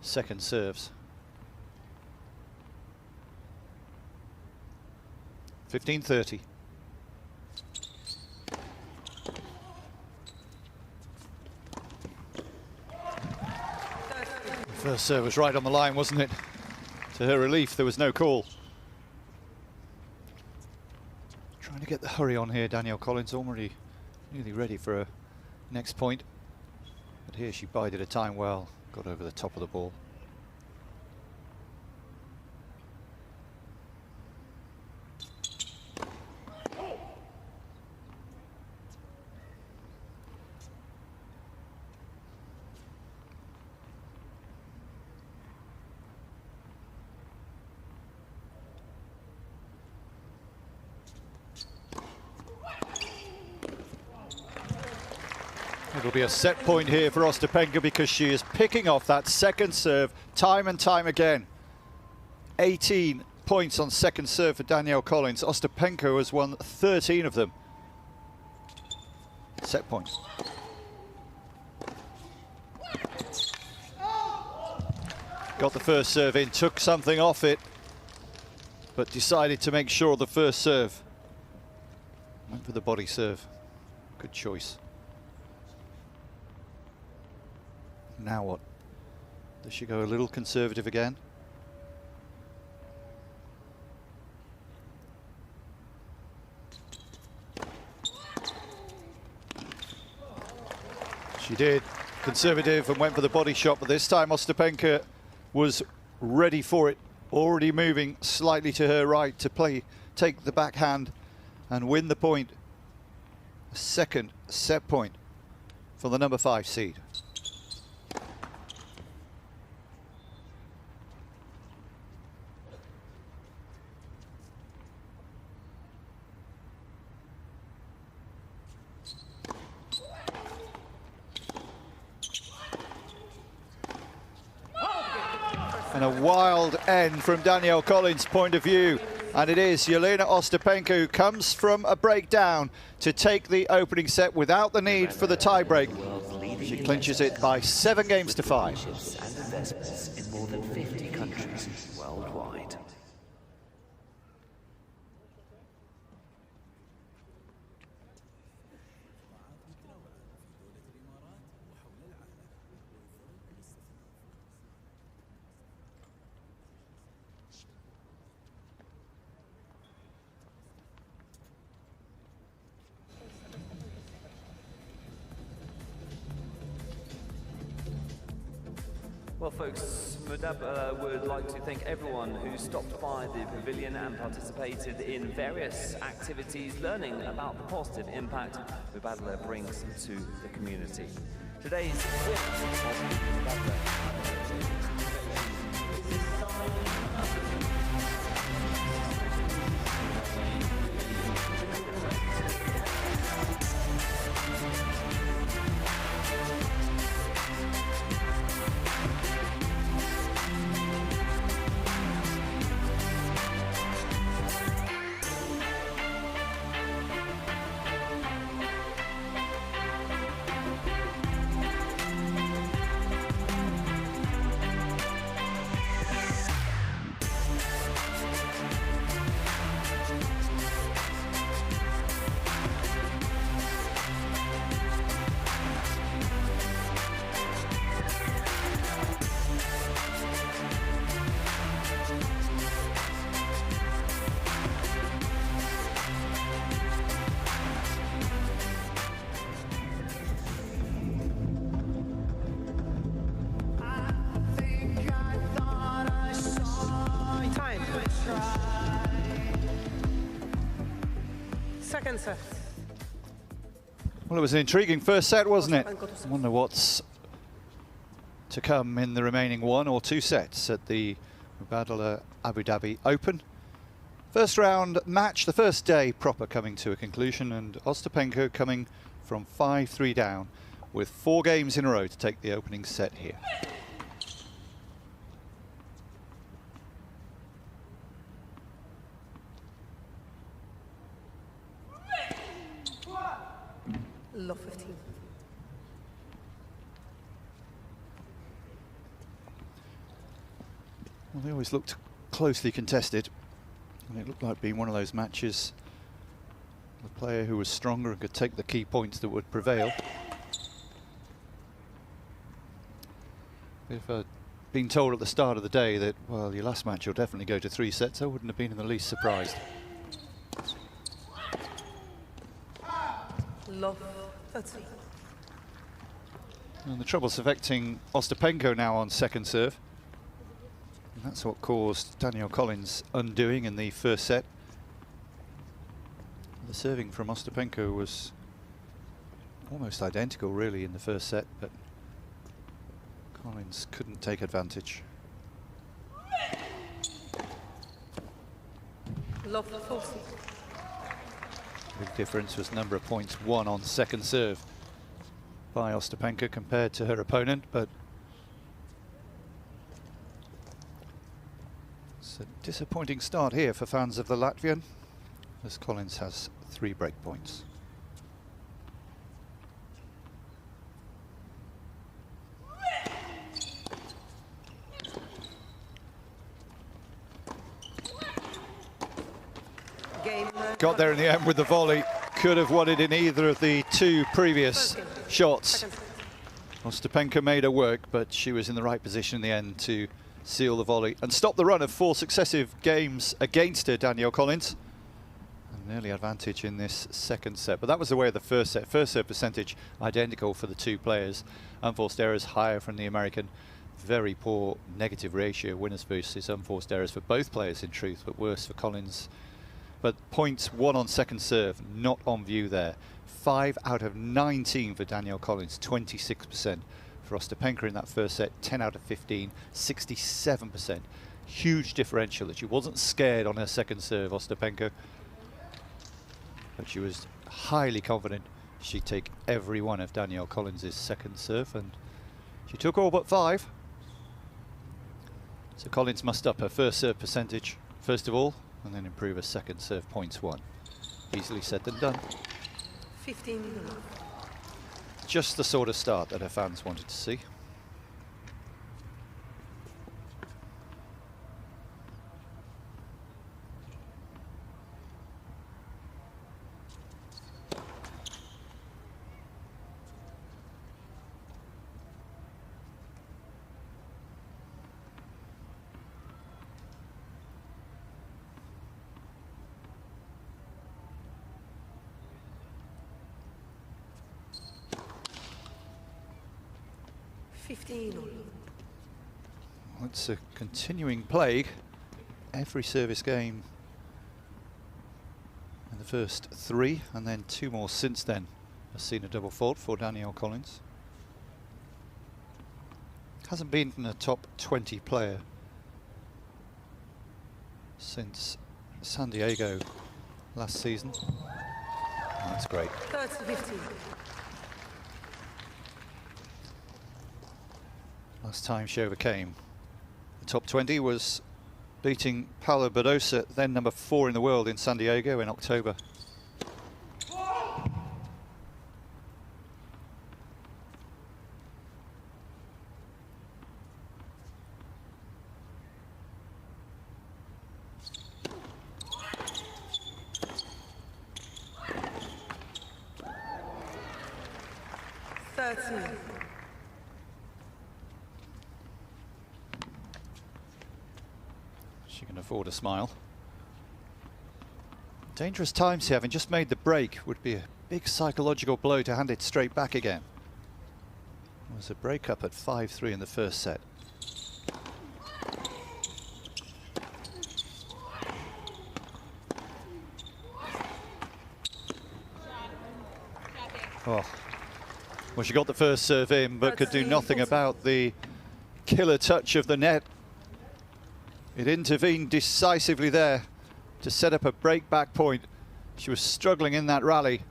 second serves. 15-30. First serve was right on the line, wasn't it? To her relief, there was no call. Trying to get the hurry on here, Danielle Collins, already nearly ready for a next point. But here she bided her time well, got over the top of the ball. It'll be a set point here for Ostapenko because she is picking off that second serve time and time again. 18 points on second serve for Danielle Collins. Ostapenko has won 13 of them. Set point. Got the first serve in, took something off it, but decided to make sure the first serve. Went for the body serve. Good choice. Now what? Does she go a little conservative again? She did. Conservative and went for the body shot, but this time Ostapenko was ready for it. Already moving slightly to her right to take the backhand and win the point. A second set point for the number 5 seed. And a wild end from Danielle Collins' point of view. And it is Jelena Ostapenko who comes from a breakdown to take the opening set without the need for the tie-break. She clinches it by 7 games to 5. And investments in more than 50 countries worldwide. Well, Well, folks, Mudab would like to thank everyone who stopped by the pavilion and participated in various activities, learning about the positive impact Mubadala brings to the community. Today's Second set. Well, it was an intriguing first set, wasn't it? I wonder what's to come in the remaining 1 or 2 sets at the Mubadala Abu Dhabi Open. First round match, the first day proper, coming to a conclusion, and Ostapenko coming from 5-3 down with 4 games in a row to take the opening set here. Love 15. Well, they always looked closely contested, and it looked like being one of those matches, the player who was stronger and could take the key points that would prevail. If I'd been told at the start of the day that, well, your last match will definitely go to 3 sets, I wouldn't have been in the least surprised. Love 30. And the trouble's affecting Ostapenko now on second serve. And that's what caused Danielle Collins' undoing in the first set. The serving from Ostapenko was almost identical, really, in the first set, but Collins couldn't take advantage. Love 40. Big difference was number of points won on second serve by Ostapenko compared to her opponent, but it's a disappointing start here for fans of the Latvian, as Collins has 3 break points. Got there in the end with the volley. Could have won it in either of the 2 previous shots. Ostapenko made her work, but she was in the right position in the end to seal the volley and stop the run of 4 successive games against her, Danielle Collins. An early advantage in this second set, but that was the way of the first set. First serve percentage identical for the 2 players. Unforced errors higher from the American. Very poor negative ratio, winners versus unforced errors for both players in truth, but worse for Collins. But points won on second serve, not on view there. 5 out of 19 for Danielle Collins, 26% for Ostapenko in that first set, 10 out of 15, 67%. Huge differential that she wasn't scared on her second serve, Ostapenko. But she was highly confident she'd take every one of Danielle Collins' second serve, and she took all but 5. So Collins must up her first serve percentage, first of all, and then improve her second serve points won. Easily said than done. 15. Just the sort of start that her fans wanted to see. It's a continuing plague. Every service game in the first 3, and then 2 more since then has seen a double fault for Danielle Collins. Hasn't been a top 20 player since San Diego last season. That's great. 30-50. Last time she overcame the top 20 was beating Paula Badosa, then number 4 in the world, in San Diego in October. She can afford a smile. Dangerous times here, having just made the break, would be a big psychological blow to hand it straight back again. It was a break up at 5-3 in the first set. Oh. Well, she got the first serve in, but could do nothing about the killer touch of the net. It intervened decisively there to set up a break back point. She was struggling in that rally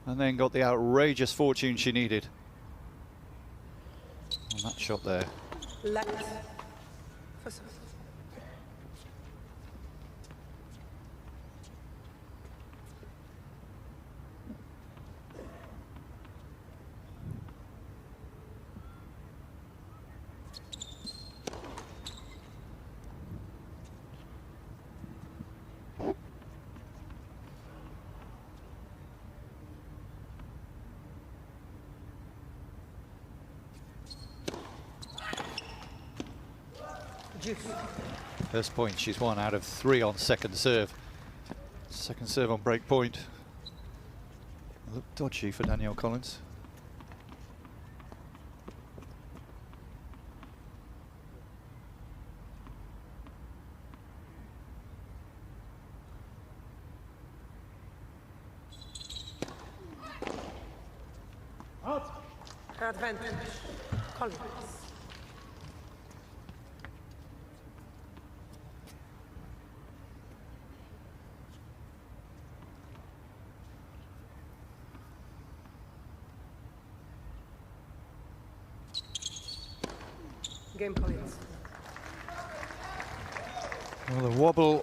and then got the outrageous fortune she needed on that shot there. Left. First point she's 1 out of 3 on second serve. Second serve on break point. Looked dodgy for Danielle Collins. Advantage. Collins. Game points. Well, a wobble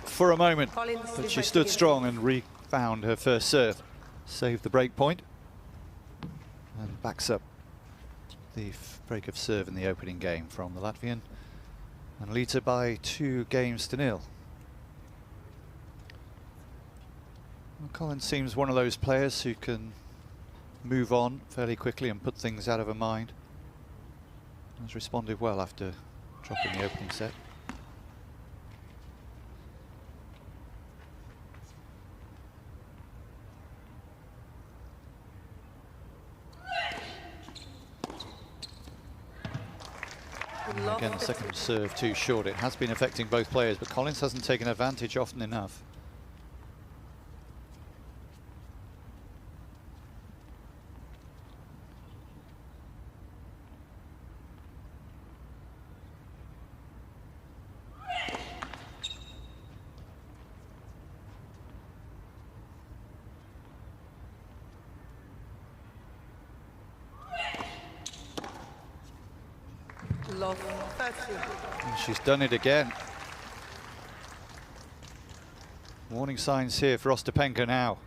for a moment, Collins, but she stood strong and refound her first serve. Saved the break point and backs up the break of serve in the opening game from the Latvian and leads her by 2-0. Well, Collins seems one of those players who can move on fairly quickly and put things out of her mind. Has responded well after dropping the opening set. Again, the second serve too short. It has been affecting both players, but Collins hasn't taken advantage often enough. And she's done it again. Warning signs here for Ostapenko now.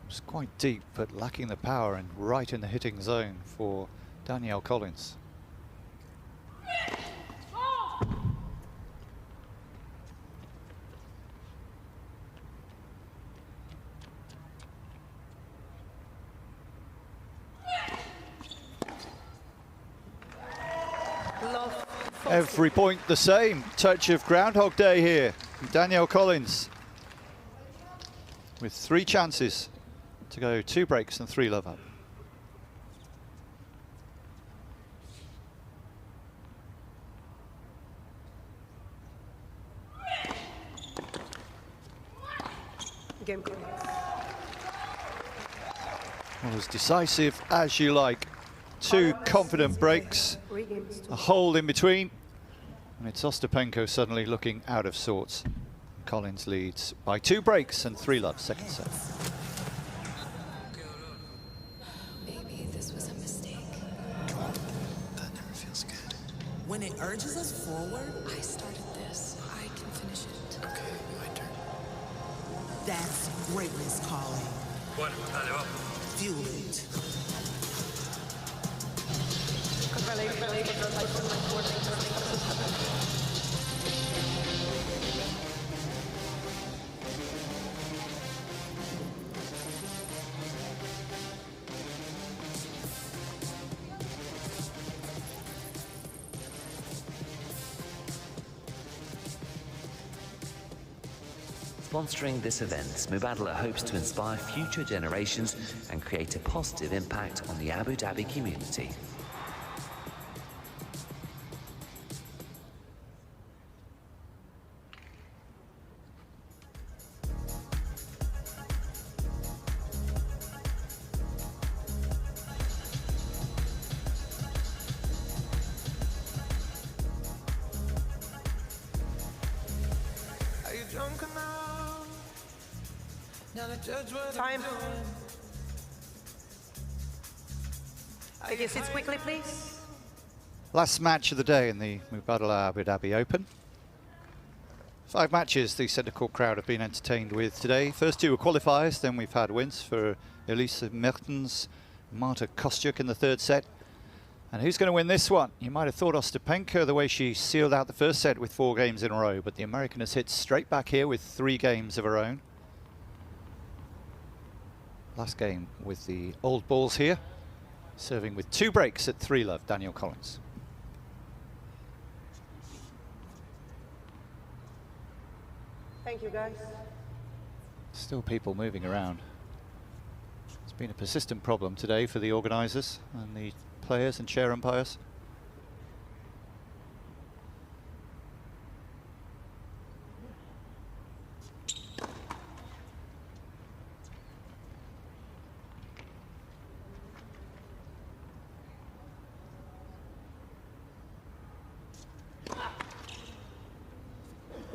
It's quite deep, but lacking the power and right in the hitting zone for Danielle Collins. Every point the same. Touch of Groundhog Day here. Danielle Collins with 3 chances to go 2 breaks and 3 love up. Game Collins. Well, as decisive as you like. Two confident breaks, a hold in between, and it's Ostapenko suddenly looking out of sorts. Collins leads by 2 breaks and 3-love, second set. Maybe this was a mistake. That never feels good. When it urges us forward, I started this. I can finish it. Okay, my turn. that's greatness calling. Bueno, dale, vamos. Fuel it. Sponsoring this event, Mubadala hopes to inspire future generations and create a positive impact on the Abu Dhabi community. Time. Take your seats quickly, please. Last match of the day in the Mubadala Abu Dhabi Open. 5 matches the centre court crowd have been entertained with today. First 2 were qualifiers, then we've had wins for Elise Mertens, Marta Kostyuk in the 3rd set. And who's going to win this one? You might have thought Ostapenko, the way she sealed out the first set with 4 games in a row, but the American has hit straight back here with 3 games of her own. Last game with the old balls here, serving with 2 breaks at 3-love, Danielle Collins. Thank you, guys. Still people moving around. It's been a persistent problem today for the organisers and the players and chair umpires.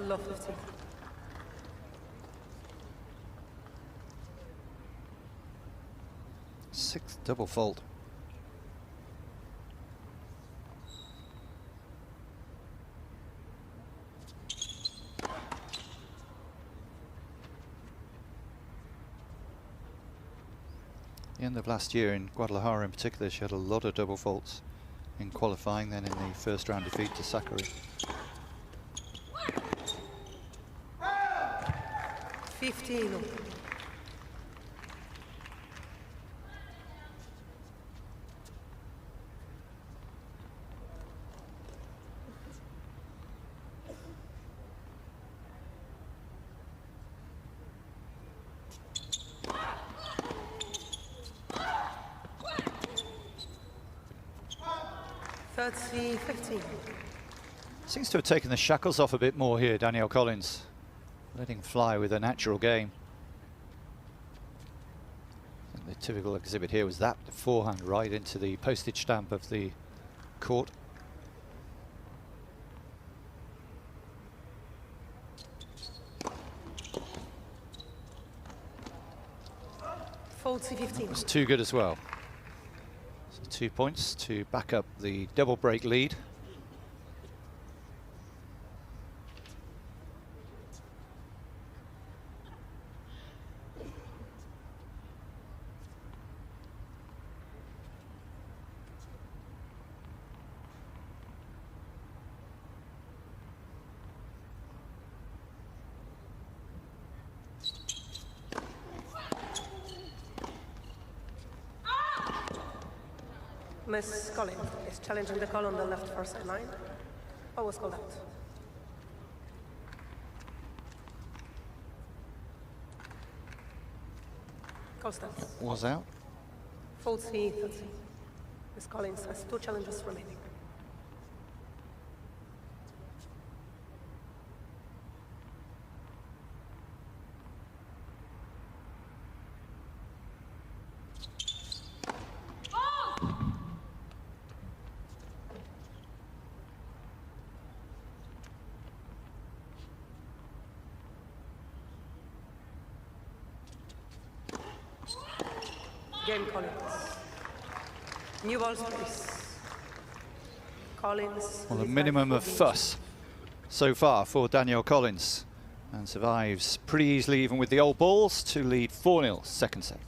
Love 15. Sixth double fault. The end of last year in Guadalajara in particular, she had a lot of double faults in qualifying, then in the first round defeat to Sakari. 15. Thirty, 15. Seems to have taken the shackles off a bit more here, Danielle Collins. Letting fly with a natural game. I think the typical exhibit here was that, the forehand right into the postage stamp of the court. Faulty 15. That was too good as well. So 2 points to back up the double break lead. Miss Collins is challenging the call on the left far sideline. What was called out? Call stands. Was out. Faulty 30. Miss Collins has 2 challenges remaining. Game Collins. New ball space. Collins. Well, a leads minimum by of 4 games. fuss so far for Danielle Collins, and survives pretty easily even with the old balls to lead 4-0 second set.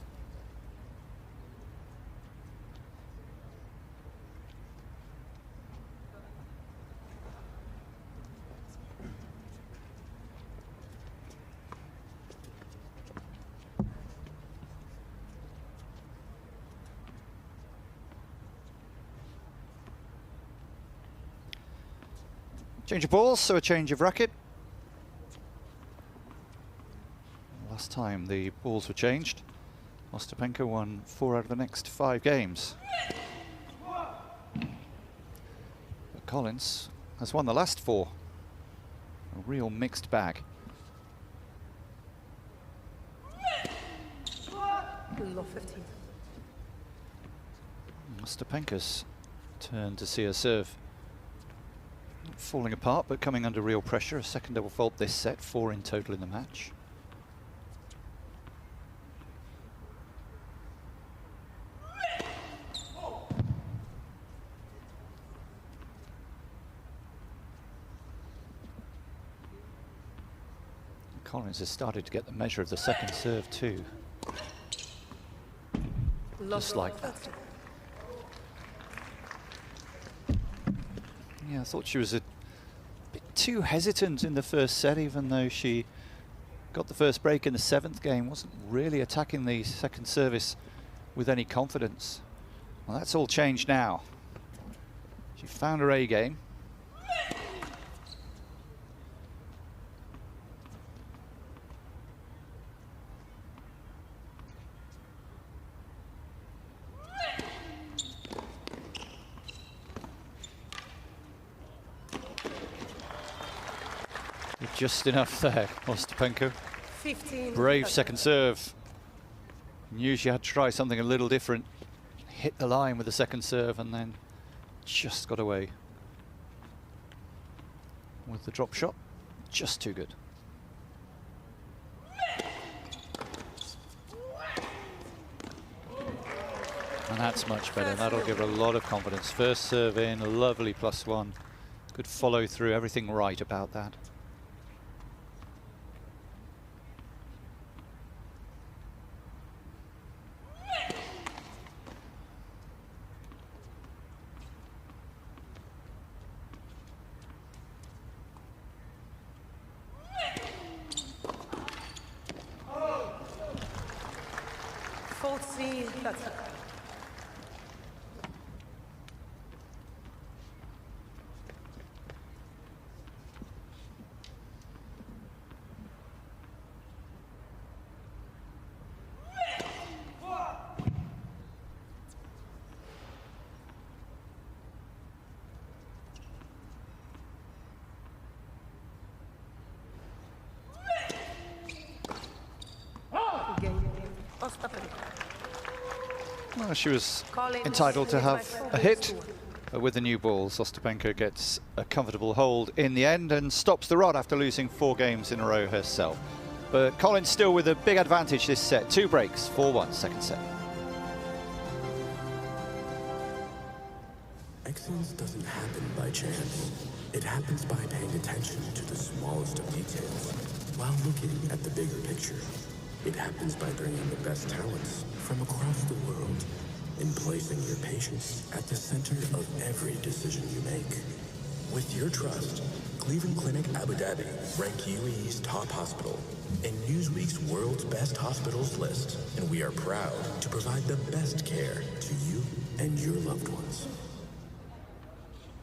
Change of balls, so a change of racket. Last time the balls were changed, Ostapenko won 4 out of the next 5 games. But Collins has won the last 4. A real mixed bag. Low 15. Ostapenko's turn to see her serve falling apart, but coming under real pressure. A second double fault this set, 4 in total in the match. Collins has started to get the measure of the second serve too. Just like that. Yeah, I thought she was a bit too hesitant in the first set, even though she got the first break in the 7th game. Wasn't really attacking the second service with any confidence. Well, that's all changed now. She found her A game. Just enough there, Ostapenko. 15. Brave second serve. Knew she had to try something a little different. Hit the line with the second serve and then just got away. With the drop shot, just too good. And that's much better. That'll give her a lot of confidence. First serve in, a lovely +1. Good follow through, everything right about that. That's it. Well, she was entitled to have a hit with the new balls. Ostapenko gets a comfortable hold in the end and stops the rod after losing 4 games in a row herself. But Collins still with a big advantage this set. 2 breaks, 4-1 second set. Excellence doesn't happen by chance. It happens by paying attention to the smallest of details while looking at the bigger picture. It happens by bringing the best talents from across the world and placing your patients at the center of every decision you make. With your trust, Cleveland Clinic Abu Dhabi ranked UAE's top hospital in Newsweek's World's Best Hospitals list, and we are proud to provide the best care to you and your loved ones.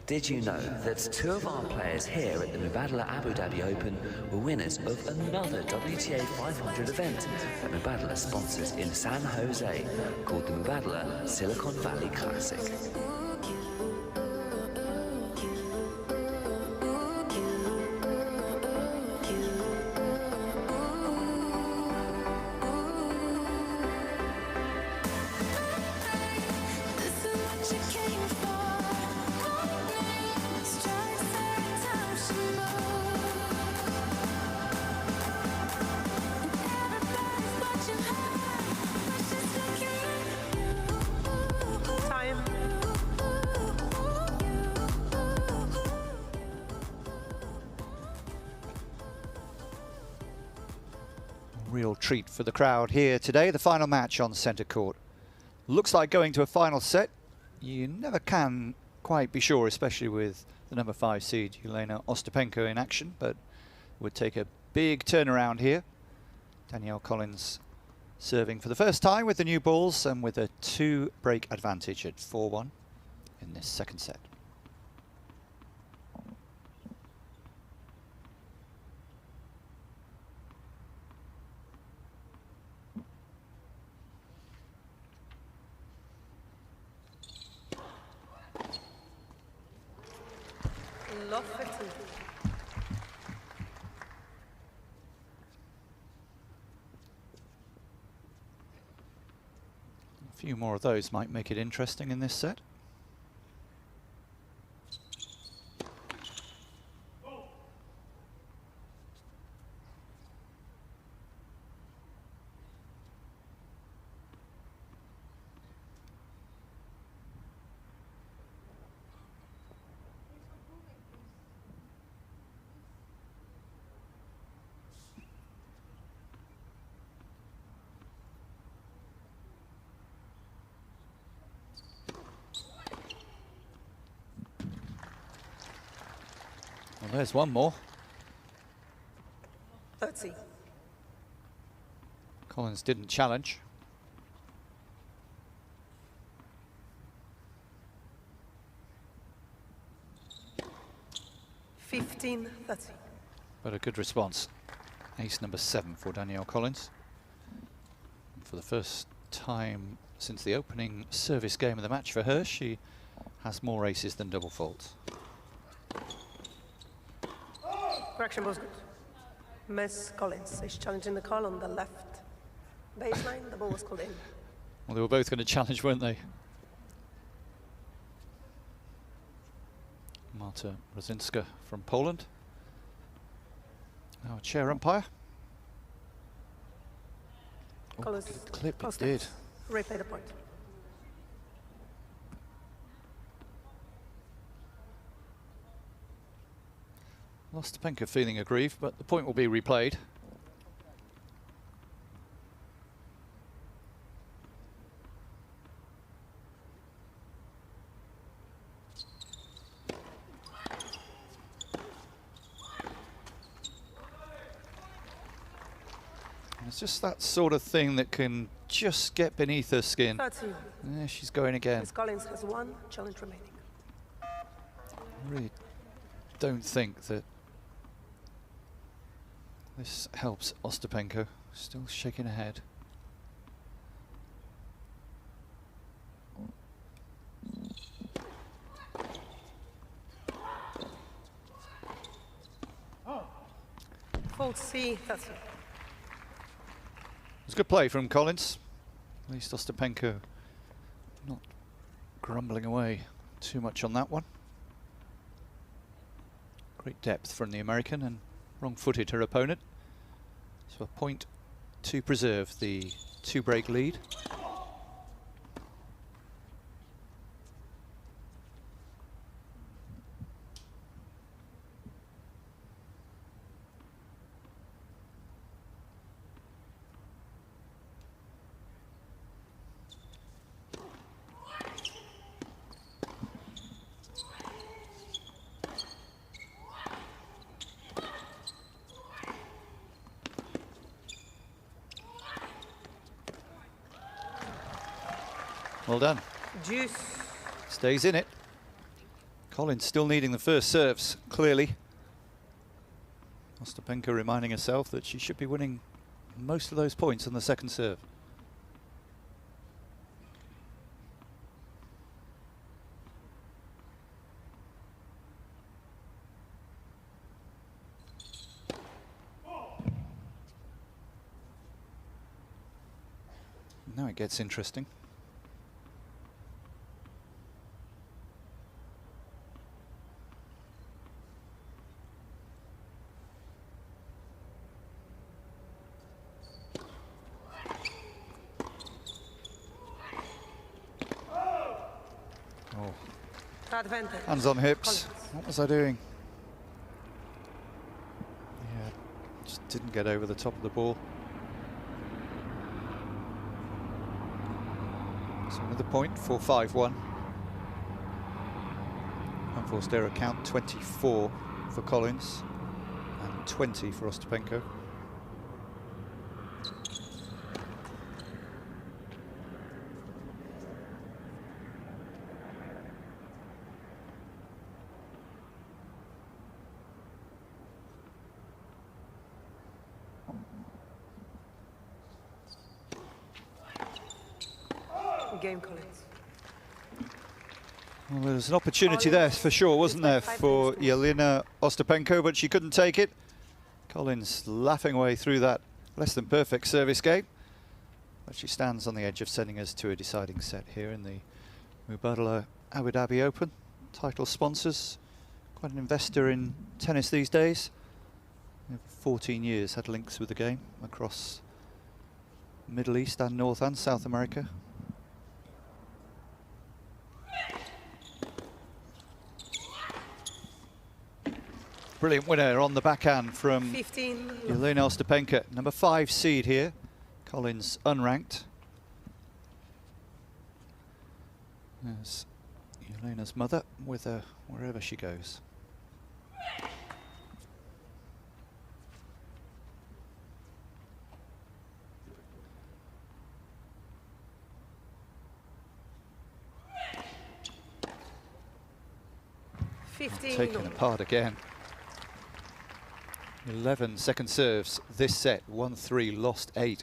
Did you know that 2 of our players here at the Mubadala Abu Dhabi Open were winners of another WTA 500 event that Mubadala sponsors in San Jose called the Mubadala Silicon Valley Classic? real treat for the crowd here today. The final match on centre court. Looks like going to a final set. You never can quite be sure, especially with the number 5 seed Jelena Ostapenko in action, but would take a big turnaround here. Danielle Collins serving for the first time with the new balls and with a 2-break advantage at 4-1 in this second set. A few more of those might make it interesting in this set. Well, there's one more. 30. Collins didn't challenge. $15.30. But a good response. Ace number 7 for Danielle Collins. And for the first time since the opening service game of the match for her, she has more aces than double faults. Correction was good. Miss Collins is challenging the call on the left baseline. The ball was called in. Well, they were both going to challenge, weren't they? Marta Rosinska from Poland. Now a chair umpire. Collins Good clip, it did. Replay the point. Ostapenko feeling aggrieved, but the point will be replayed. And it's just that sort of thing that can just get beneath her skin. 30. There she's going again. Miss Collins has 1 challenge remaining. I really don't think that this helps Ostapenko. Still shaking her head. Fault C, 30. It was good play from Collins. At least Ostapenko not grumbling away too much on that one. Great depth from the American and wrong-footed her opponent. So a point to preserve the 2-break lead. Well done. Juice. Stays in it. Collins still needing the first serves, clearly. Ostapenko reminding herself that she should be winning most of those points on the second serve. Now it gets interesting. Advantage. Hands on hips. Collins. What was I doing? Yeah, just didn't get over the top of the ball. So another point for 5-1. Unforced error count 24 for Collins and 20 for Ostapenko. Game, Collins. Well, there was an opportunity there for sure, wasn't there, for Jelena Ostapenko, but she couldn't take it. Collins laughing away through that less than perfect service game. But she stands on the edge of sending us to a deciding set here in the Mubadala Abu Dhabi Open. Title sponsors, quite an investor in tennis these days. Over 14 years had links with the game across Middle East and North and South America. Brilliant winner on the backhand from 15. Jelena Ostapenko, number 5 seed here. Collins unranked. There's Jelena's mother with her wherever she goes. Taken apart again. 11 second serves this set, 1-3, lost 8. It's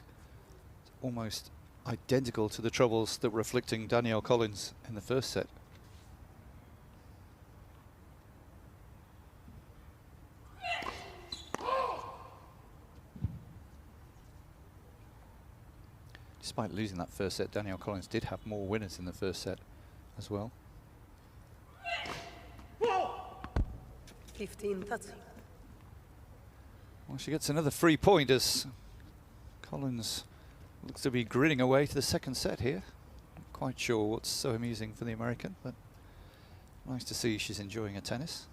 almost identical to the troubles that were afflicting Danielle Collins in the first set. Despite losing that first set, Danielle Collins did have more winners in the first set as well. 15-30. Well, she gets another free point as Collins looks to be grinning away to the second set here. Not quite sure what's so amusing for the American, but nice to see she's enjoying her tennis.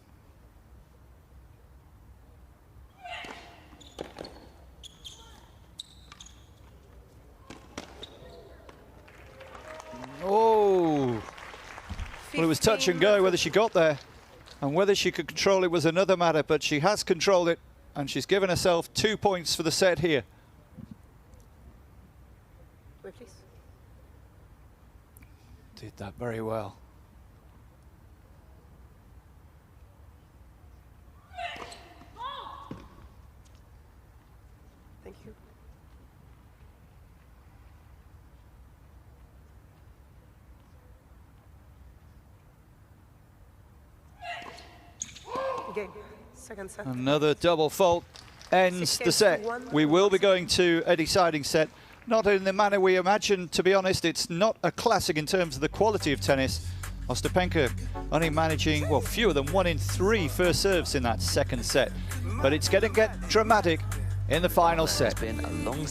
Oh! Well, it was touch and go whether she got there, and whether she could control it was another matter, but she has controlled it. And she's given herself 2 points for the set here. Wait, please. Did that very well. Thank you. Game. Second set. Another double fault ends the set. We will be going to a deciding set. Not in the manner we imagined, to be honest. It's not a classic in terms of the quality of tennis. Ostapenko only managing, well, fewer than 1 in 3 first serves in that second set. But it's going to get dramatic in the final set.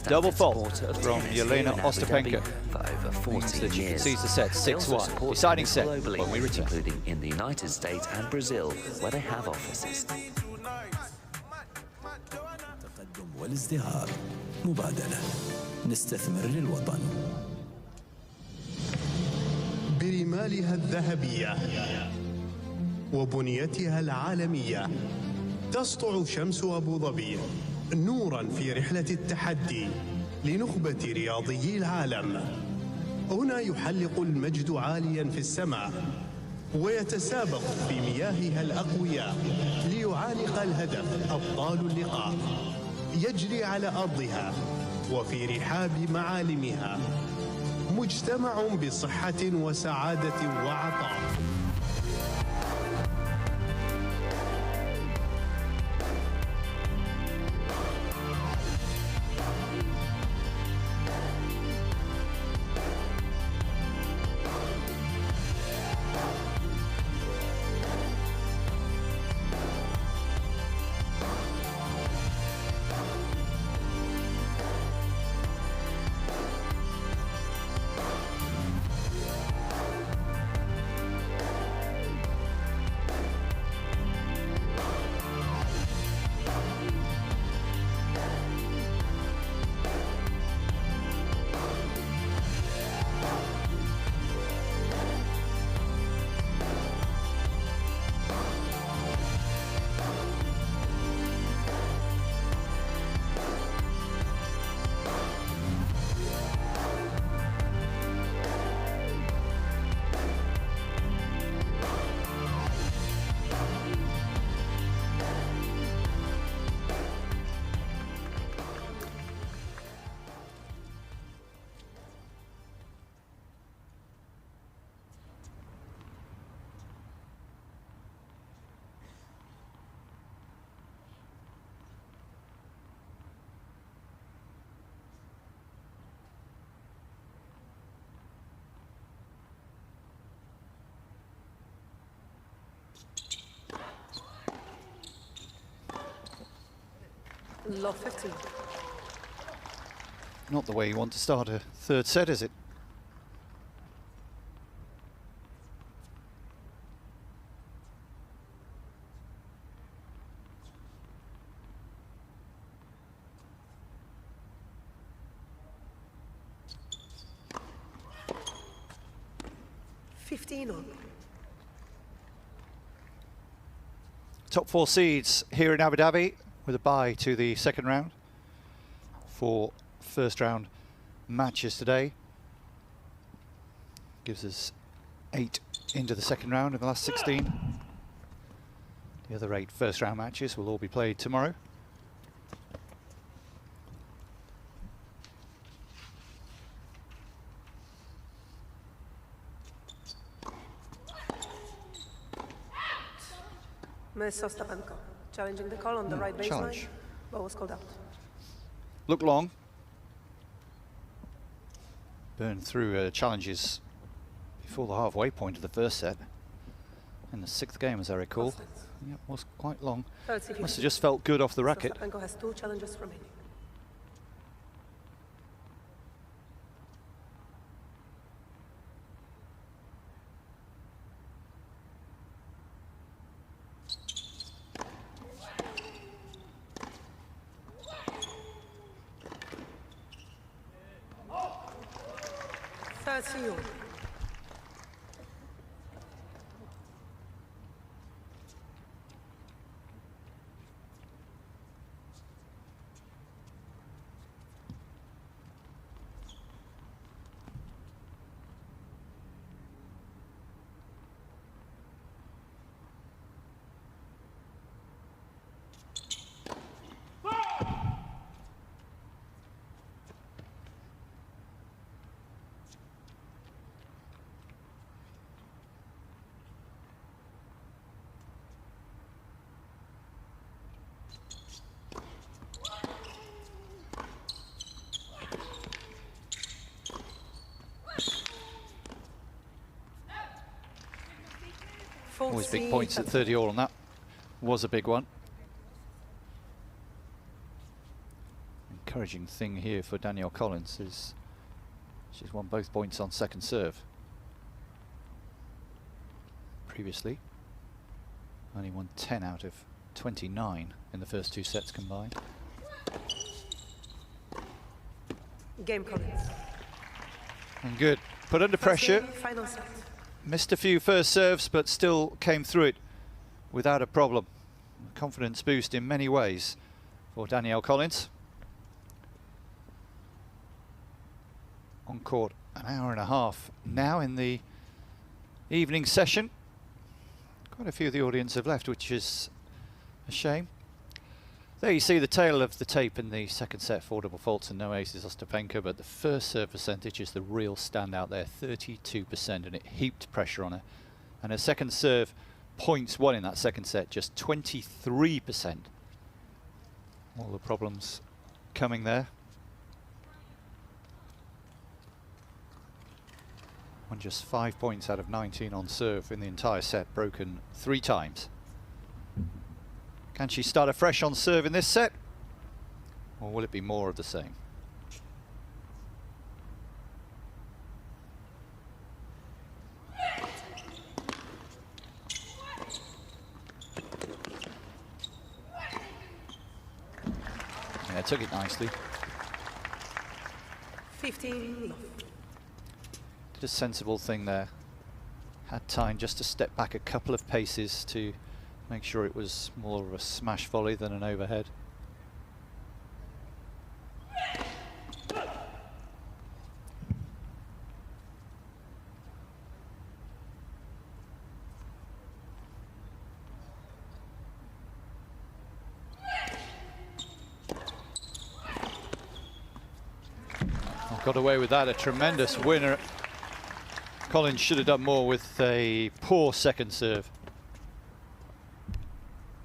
Double fault from Jelena Ostapenko. For over 14 years. Sees the set 6-1. Deciding set globally, when we return. including in the United States and Brazil, where they have offices. والازدهار مبادلة نستثمر للوطن. برمالها الذهبية وبنيتها العالمية تسطع شمس أبو ظبي نورا في رحلة التحدي لنخبة رياضيي العالم. هنا يحلق المجد عاليا في السماء ويتسابق في مياهها الأقوياء ليعانق الهدف أبطال اللقاء. يجري على أرضها وفي رحاب معالمها مجتمع بصحة وسعادة وعطاء. Love 15. Not the way you want to start a third set, is it? Top 4 seeds here in Abu Dhabi with a bye to the second round. 4 first round matches today. Gives us 8 into the second round in the last 16. The other 8 first round matches will all be played tomorrow. Miss Ostapenko, challenging the call on the right baseline. Challenge. Ball was called out. Look long. Burned through challenges before the halfway point of the first set. In the 6th game, as I recall. Yep, was quite long. Must have just felt good off the racket. Ostapenko has 2 challenges remaining. Third. Always big points at 30 all, and that was a big one. Encouraging thing here for Danielle Collins is she's won both points on second serve. Previously, only won 10 out of 29 in the first 2 sets combined. Game Collins. And good. Put under pressure. Final set. Missed a few first serves, but still came through it without a problem. A confidence boost in many ways for Danielle Collins. On court an hour and a half now in the evening session. Quite a few of the audience have left, which is a shame. There you see the tail of the tape in the second set, 4 double faults and no aces Ostapenko, but the first serve percentage is the real standout there, 32%, and it heaped pressure on her. And her second serve, points won in that second set, just 23%. All the problems coming there. Won just 5 points out of 19 on serve in the entire set, broken 3 times. Can she start afresh on serve in this set? Or will it be more of the same? Yeah, took it nicely. 15. Did a sensible thing there. Had time just to step back a couple of paces to make sure it was more of a smash volley than an overhead. Got away with that, a tremendous winner. Collins should have done more with a poor second serve.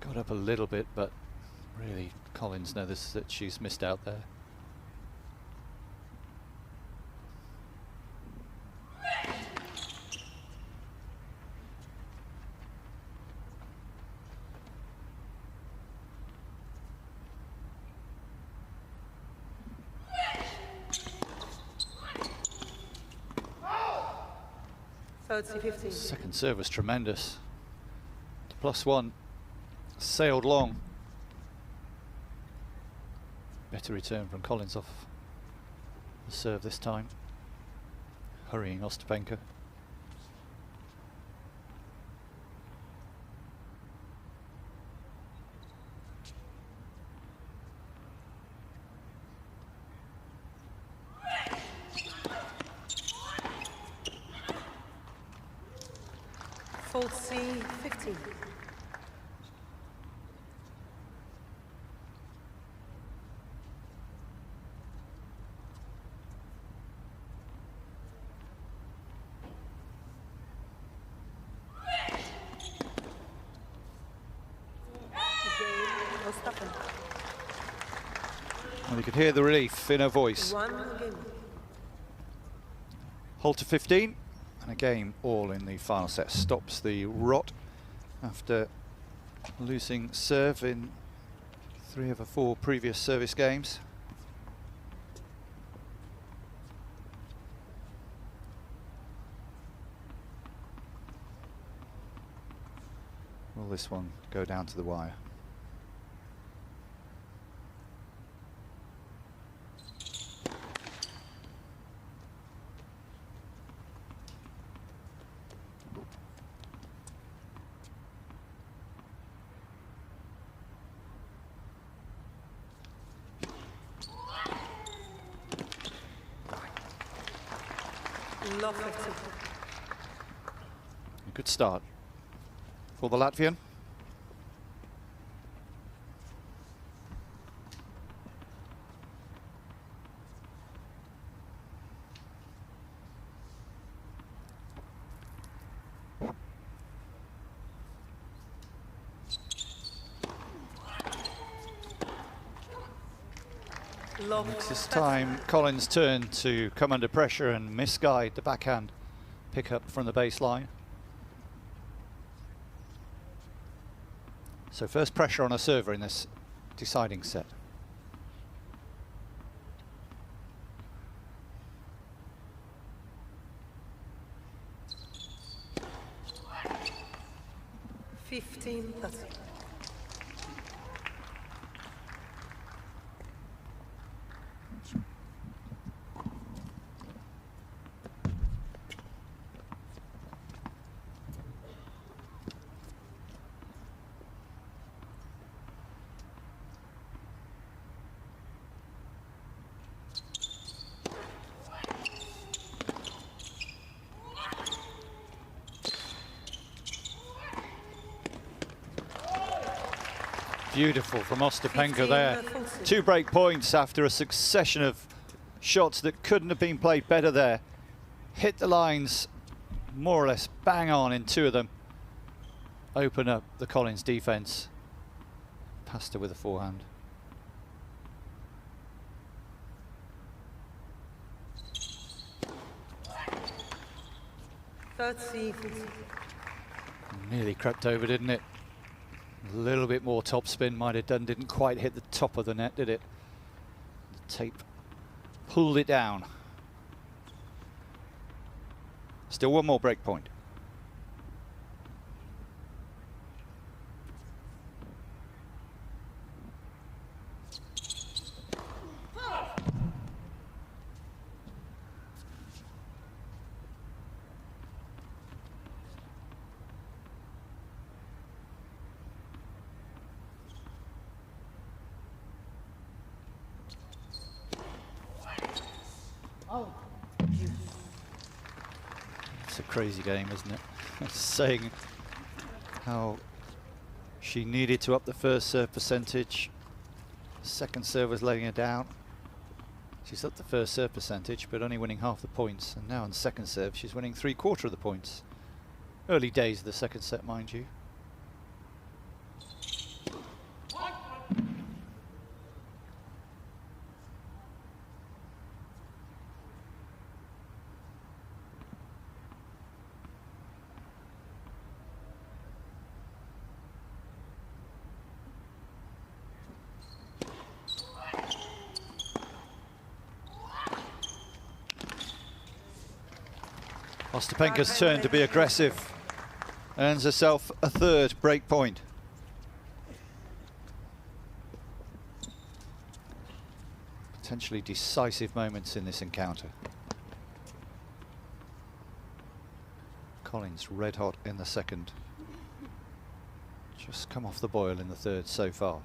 Got up a little bit, but really Collins knows that she's missed out there. 30-15. Second serve was tremendous. +1 sailed long. Better return from Collins off the serve this time. Hurrying Ostapenko. Fault C-15. Well, you could hear the relief in her voice. One game. Hold to 15, and a game all in the final set. Stops the rot after losing serve in 3 of her 4 previous service games. Will this one go down to the wire? A good start for the Latvian. It's this time Collins' turn to come under pressure and misguide the backhand pick up from the baseline. So first pressure on a server in this deciding set. Beautiful from Ostapenko there. 2 break points after a succession of shots that couldn't have been played better there. Hit the lines more or less bang on in 2 of them. Open up the Collins defence. Passed her with a forehand. Nearly crept over, didn't it? A little bit more topspin might have done. Didn't quite hit the top of the net, did it? The tape pulled it down. Still 1 more break point. It's a crazy game, isn't it? Saying how she needed to up the first serve percentage. Second serve was letting her down. She's up the first serve percentage, but only winning half the points. And now on second serve, she's winning 3/4 of the points. Early days of the second set, mind you. Ostapenko's turn to be aggressive. Earns herself a third break point. Potentially decisive moments in this encounter. Collins red hot in the second. Just come off the boil in the third so far.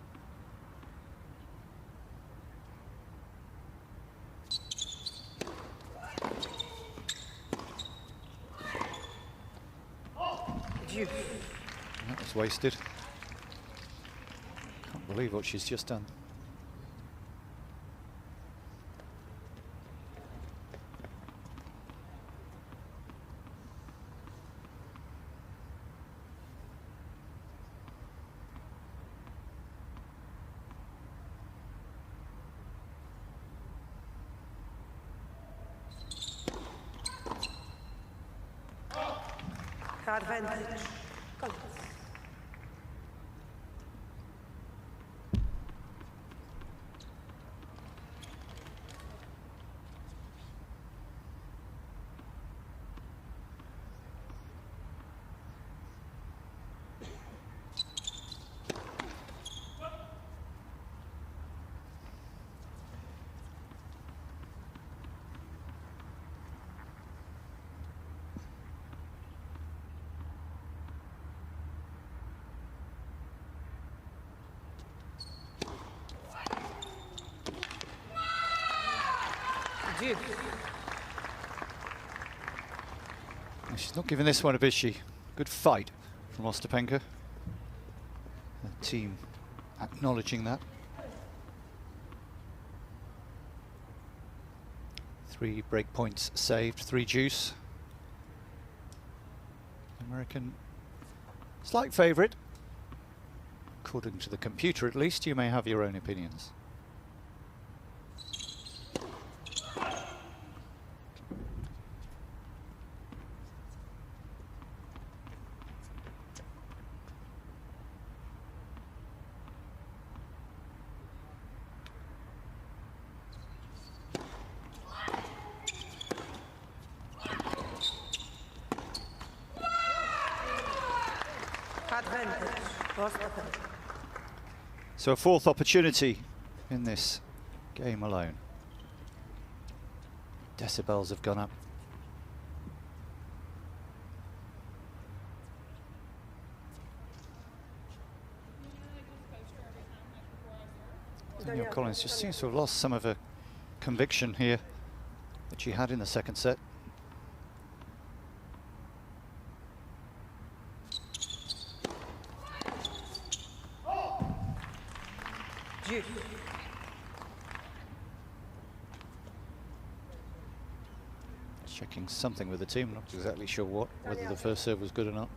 That was wasted. Can't believe what she's just done. Advantage. Collins. She's not giving this one up, is she? Good fight from Ostapenko. The team acknowledging that. 3 break points saved, 3 juice. American slight favourite. According to the computer at least, you may have your own opinions. So a 4th opportunity in this game alone. Decibels have gone up. Danielle Collins just seems to have lost some of her conviction here that she had in the second set. Checking something with the team, not exactly sure what, whether the first serve was good or not.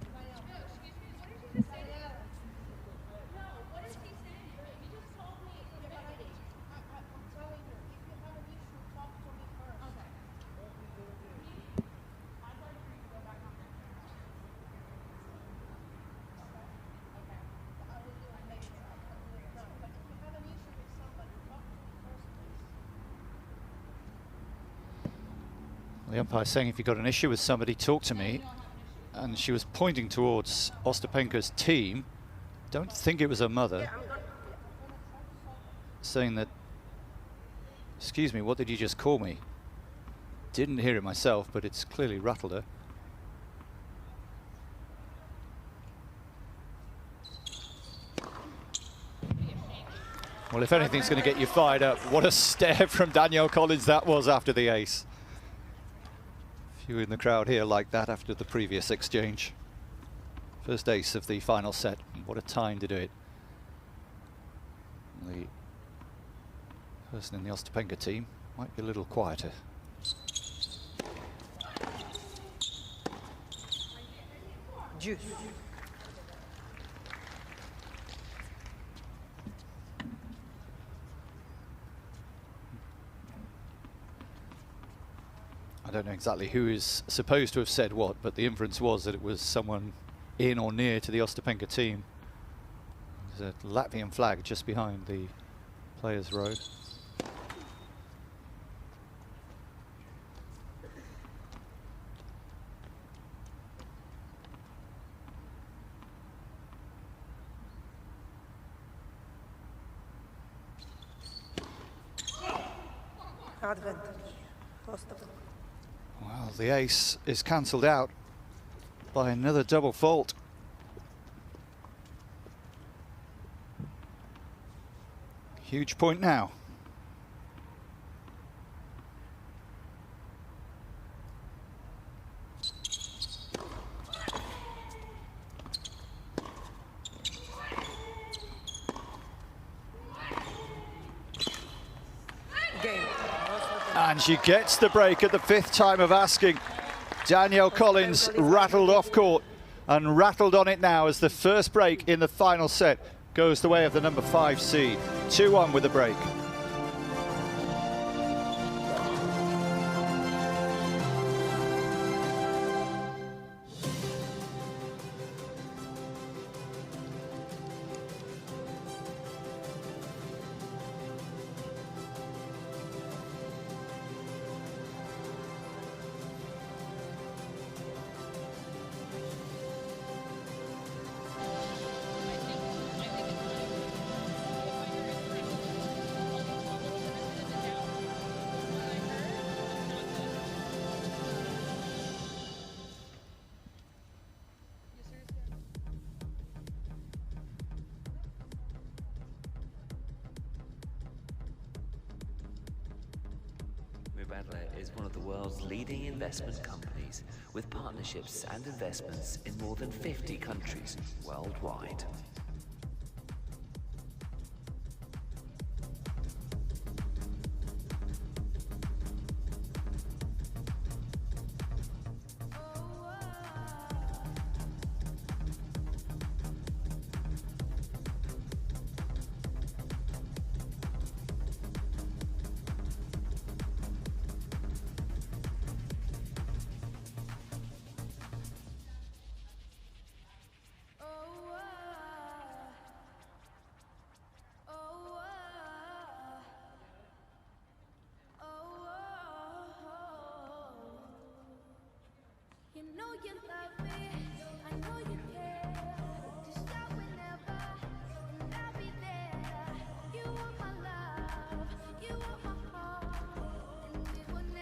The umpire saying if you've got an issue with somebody, talk to me. And she was pointing towards Ostapenko's team. Don't think it was her mother. Saying that, excuse me, what did you just call me? Didn't hear it myself, but it's clearly rattled her. Well, if anything's going to get you fired up, what a stare from Danielle Collins that was after the ace. Few in the crowd here like that after the previous exchange. First ace of the final set. What a time to do it. The person in the Ostapenko team might be a little quieter. Juice. I don't know exactly who is supposed to have said what, but the inference was that it was someone in or near to the Ostapenko team. There's a Latvian flag just behind the players' row. Advantage. Ostapenko. Well, the ace is cancelled out by another double fault. Huge point now. Game. And she gets the break at the 5th time of asking. Danielle Collins rattled off court and rattled on it now as the first break in the final set goes the way of the number 5 seed. 2-1 with the break. Mubadala is one of the world's leading investment companies with partnerships and investments in more than 50 countries worldwide.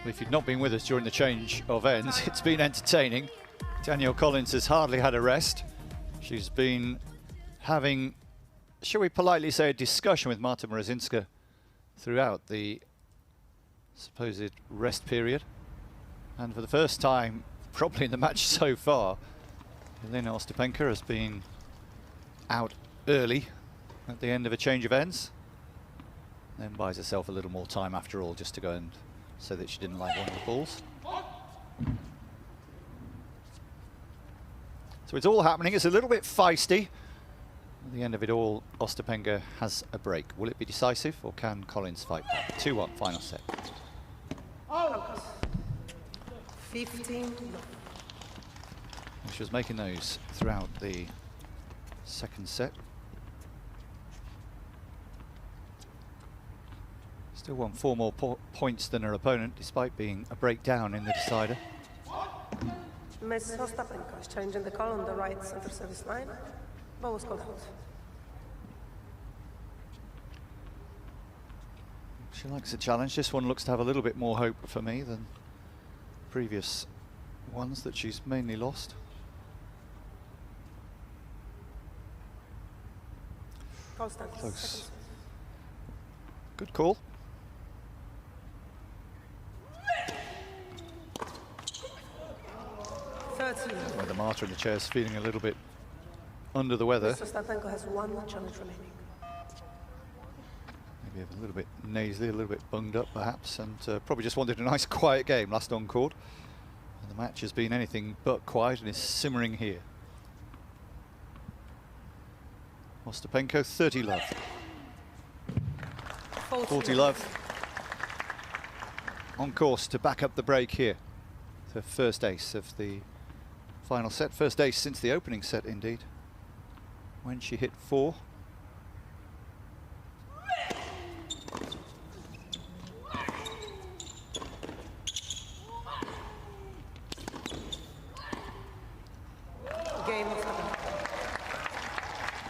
If you've not been with us during the change of ends, it's been entertaining. Danielle Collins has hardly had a rest. She's been having, shall we politely say, a discussion with Marta Mrozinska throughout the supposed rest period. And for the first time, probably in the match so far, Jelena Ostapenko has been out early at the end of a change of ends. Then buys herself a little more time after all, just to go and say that she didn't like one of the balls. So it's all happening. It's a little bit feisty. At the end of it all, Ostapenko has a break. Will it be decisive, or can Collins fight back? 2-1, final set. 15. She was making those throughout the second set. Still won 4 more points than her opponent, despite being a breakdown in the decider. Miss Ostapenko is challenging the call on the right center service line. Ball was called out. She likes a challenge. This one looks to have a little bit more hope for me than previous ones that she's mainly lost. Close. Good call. Where the Marta in the chair is feeling a little bit under the weather. Ostapenko has 1 challenge remaining. Maybe a little bit nasally, a little bit bunged up perhaps, and probably just wanted a nice quiet game last on court. And the match has been anything but quiet and is simmering here. Ostapenko, 30 love. 40 love. On course to back up the break here. The first ace of the final set. First ace since the opening set, indeed. When she hit 4.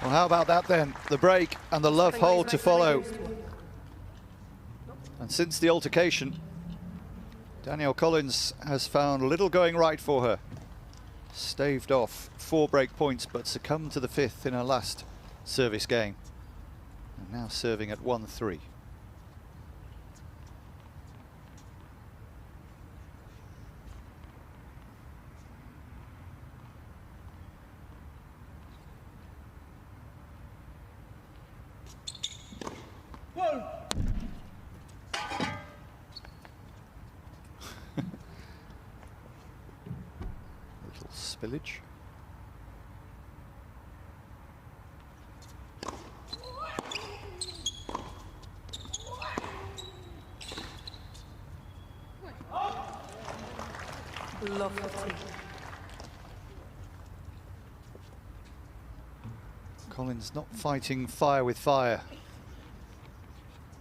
Well, how about that then? The break and the love hold to follow. And And since the altercation, Danielle Collins has found little going right for her. Staved off 4 break points, but succumbed to the 5th in her last service game. And now serving at 1-3. Little spillage. Lovely. Collins not fighting fire with fire.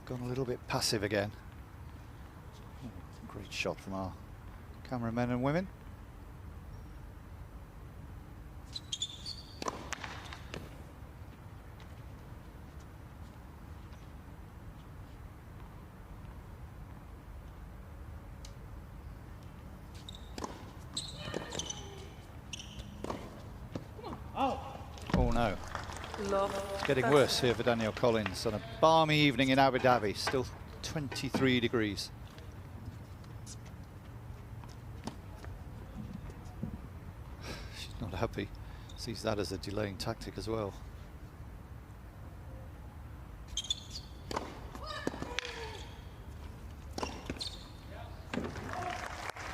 Gone a little bit passive again. Great shot from our cameramen and women. Oh no. It's getting worse here for Danielle Collins on a balmy evening in Abu Dhabi. Still 23 degrees. She's not happy. Sees that as a delaying tactic as well.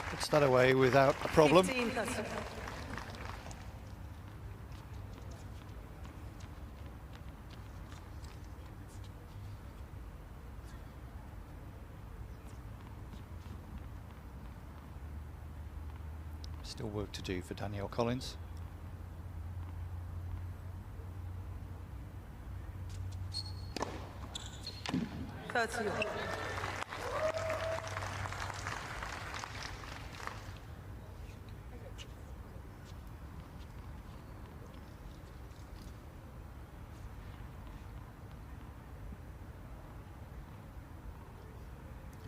Puts that away without a problem. 15, Still work to do for Danielle Collins. That's you.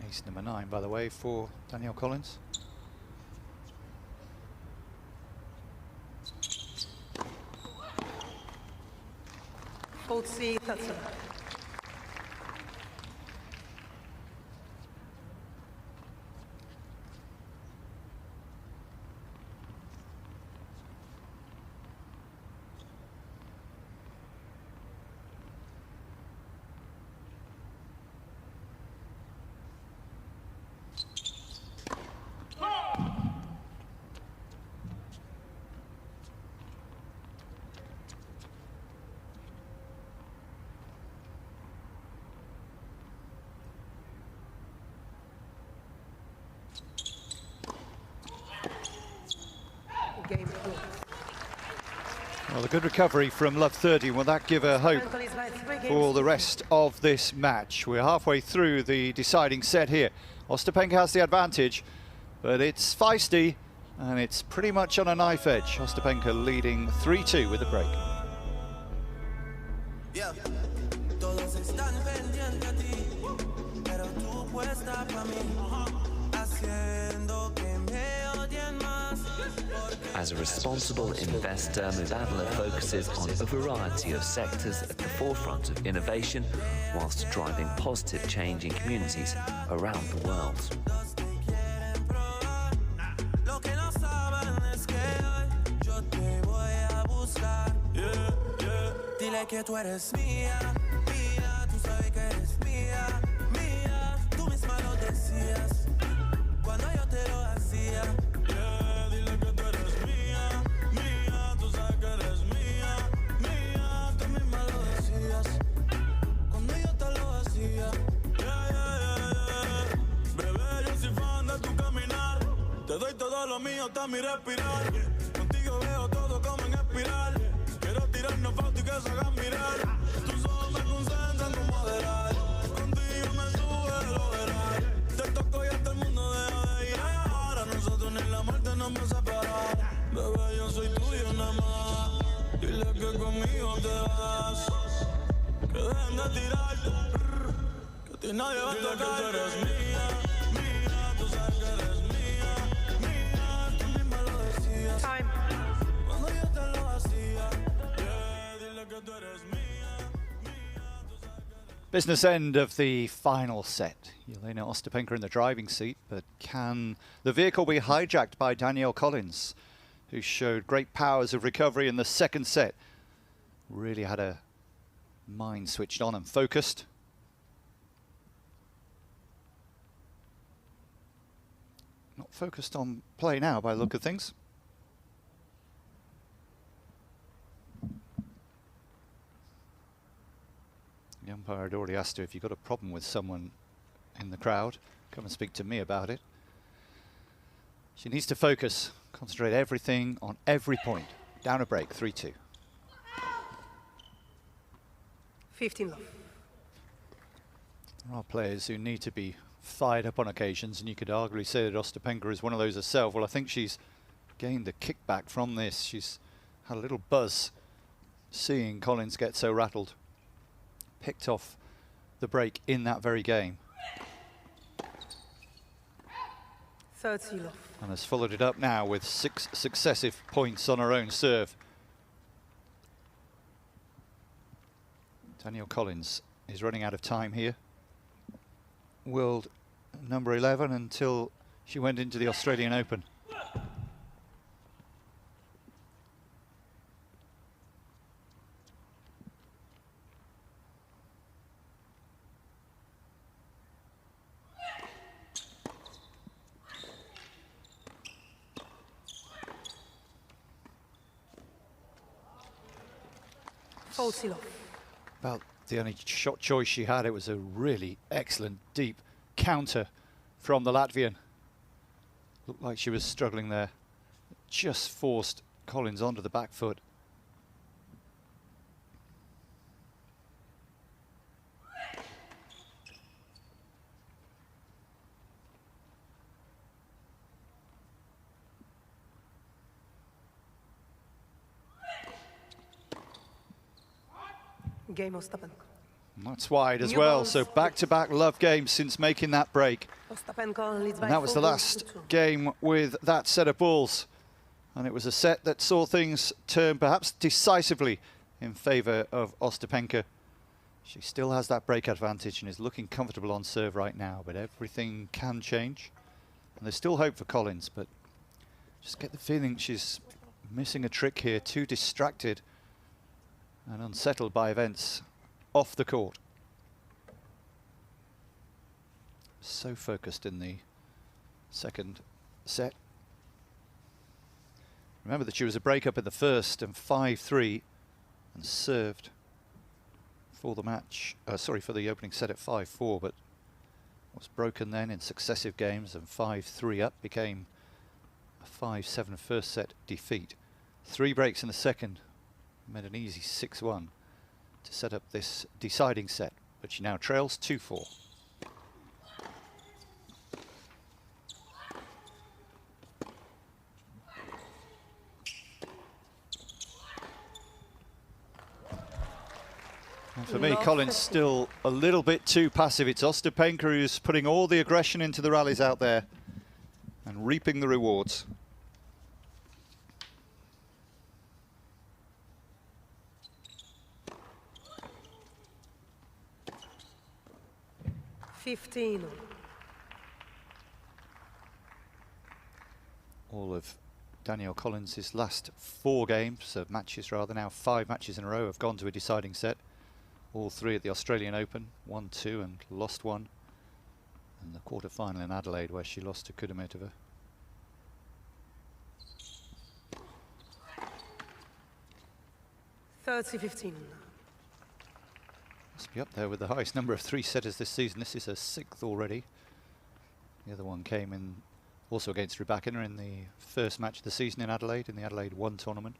Ace number 9, by the way, for Danielle Collins. Hold C, that's it. Well, a good recovery from Love 30. Will that give her hope for the rest of this match? We're halfway through the deciding set here. Ostapenko has the advantage, but it's feisty and it's pretty much on a knife edge. Ostapenko leading 3-2 with the break. Yeah. Todos están pendientes a ti, pero tú puesta para mí, haciendo que me odien más. As a responsible investor, Mubadala focuses on a variety of sectors at the forefront of innovation, whilst driving positive change in communities around the world. Lo que no saben es que hoy yo te voy a buscar. Dile que tú eres mía, mía, tú sabes que eres mía, mía. Tú misma lo decías cuando yo te lo hacía. Dile que tú eres mía, mía, tú sabes que eres mía, mía. Tú misma lo decías cuando yo te lo hacía. Bebé, yo soy fan de tu caminar. Te doy todo lo mío hasta mi respirar. Contigo veo todo como en espiral. Quiero tirarnos fotos y que se hagan mirar. Tus ojos me concentran como moderar. Contigo me sube lo verás. Te toco y hasta el mundo deja de ir. Ahora nosotros ni la muerte nos va a separar. Bebé, yo soy tuyo nada más. Dile que conmigo te vas. Que dejen de tirarte. Que Time. Business end of the final set. Jelena Ostapenko in the driving seat, but can the vehicle be hijacked by Danielle Collins, who showed great powers of recovery in the second set? Really had a mind switched on and focused. Not focused on play now by the look of things. The umpire had already asked her, if you've got a problem with someone in the crowd, come and speak to me about it. She needs to focus, concentrate everything on every point. Down a break, 3-2. 15 love. There are players who need to be fired up on occasions, and you could arguably say that Ostapenko is one of those herself. Well, I think she's gained the kickback from this. She's had a little buzz seeing Collins get so rattled. Picked off the break in that very game. 30 love. And has followed it up now with 6 successive points on her own serve. Danielle Collins is running out of time here. World number 11 until she went into the Australian Open. About the only shot choice she had. It was a really excellent deep counter from the Latvian. Looked like she was struggling there. Just forced Collins onto the back foot. Game Ostapenko. That's wide as well, so back-to-back love games since making that break. Ostapenko leads by And that was the last game with that set of balls. And it was a set that saw things turn perhaps decisively in favour of Ostapenko. She still has that break advantage and is looking comfortable on serve right now, but everything can change. And there's still hope for Collins, but just get the feeling she's missing a trick here, too distracted and unsettled by events off the court. So focused in the second set. Remember that she was a breakup in the first and 5-3 and served for the match, for the opening set at 5-4, but was broken then in successive games, and 5-3 up became a 5-7 first set defeat. 3 breaks in the second, made an easy 6-1 to set up this deciding set, but she now trails 2-4. And for me, Collins still a little bit too passive. It's Ostapenko who's putting all the aggression into the rallies out there and reaping the rewards. All of Danielle Collins' last 4 games, matches rather, now 5 matches in a row, have gone to a deciding set. All 3 at the Australian Open, 1-2 and lost 1. And the quarter-final in Adelaide where she lost to Kudermetova. (30-15). Must be up there with the highest number of 3-setters this season. This is her 6th already. The other one came in also against Rybakina in the first match of the season in Adelaide, in the Adelaide 1 tournament.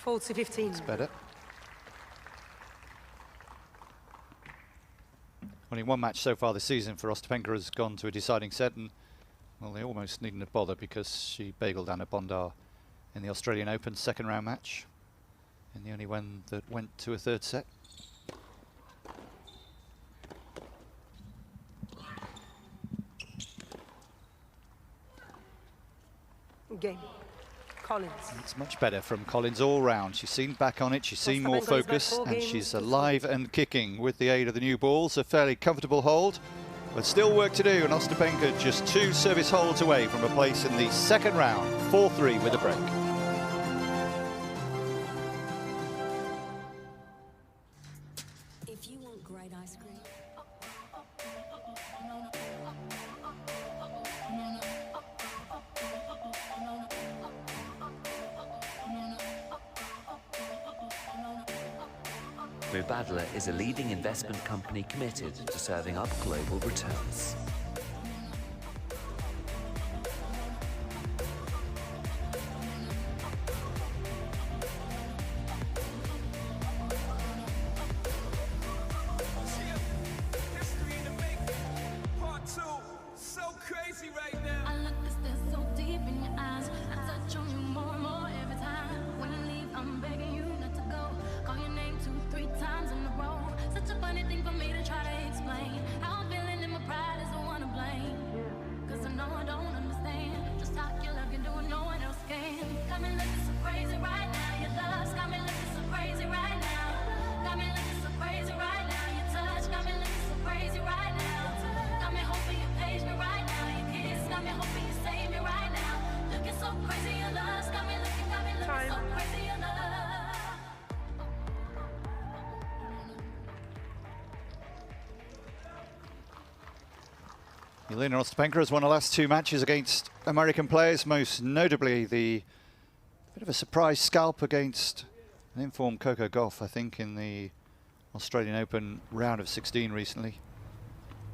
(40-15). It's better. Well, Only one match so far this season for Ostapenko has gone to a deciding set, and well, they almost needn't have bothered because she bageled Anna Bondar in the Australian Open second round match, and the only one that went to a third set. Game. Collins. It's much better from Collins all round. She seemed back on it, she seemed more Ostapenko is back focused, 4 and games she's to alive and kicking with the aid of the new balls. A fairly comfortable hold, but still work to do, and Ostapenko just 2 service holds away from a place in the second round, 4-3 with a break. If you want great ice cream. Mubadala is a leading investment company committed to serving up global returns. Jelena Ostapenko has won the last 2 matches against American players, most notably the bit of a surprise scalp against an informed Coco Gauff, I think, in the Australian Open round of 16 recently,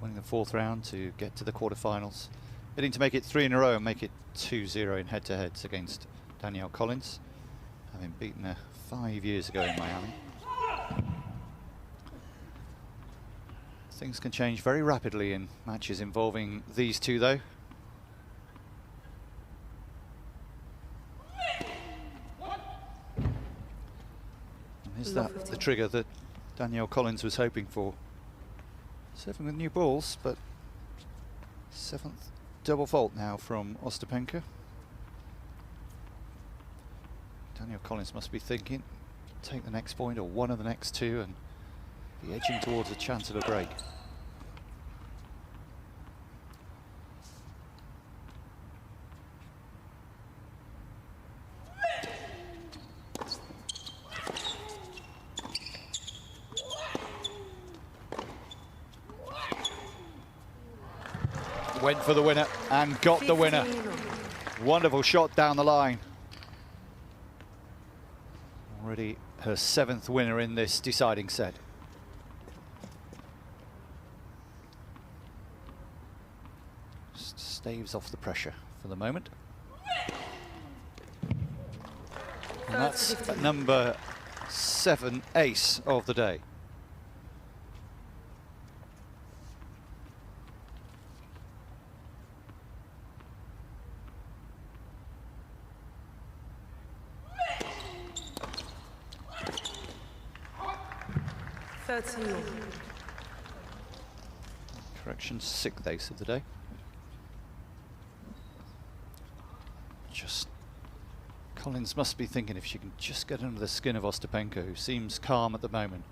winning the 4th round to get to the quarterfinals, heading to make it 3 in a row and make it 2-0 in head-to-heads against Danielle Collins, having beaten her 5 years ago in Miami. Things can change very rapidly in matches involving these two, though. And is that the trigger that Danielle Collins was hoping for? Serving with new balls, but 7th double fault now from Ostapenko. Danielle Collins must be thinking, take the next point or one of the next 2 and be edging towards a chance of a break. Went for the winner and got the winner. Wonderful shot down the line. Already her 7th winner in this deciding set. Just staves off the pressure for the moment. And that's number 7 ace of the day. Correction, 6th ace of the day. Just Collins must be thinking if she can just get under the skin of Ostapenko, who seems calm at the moment.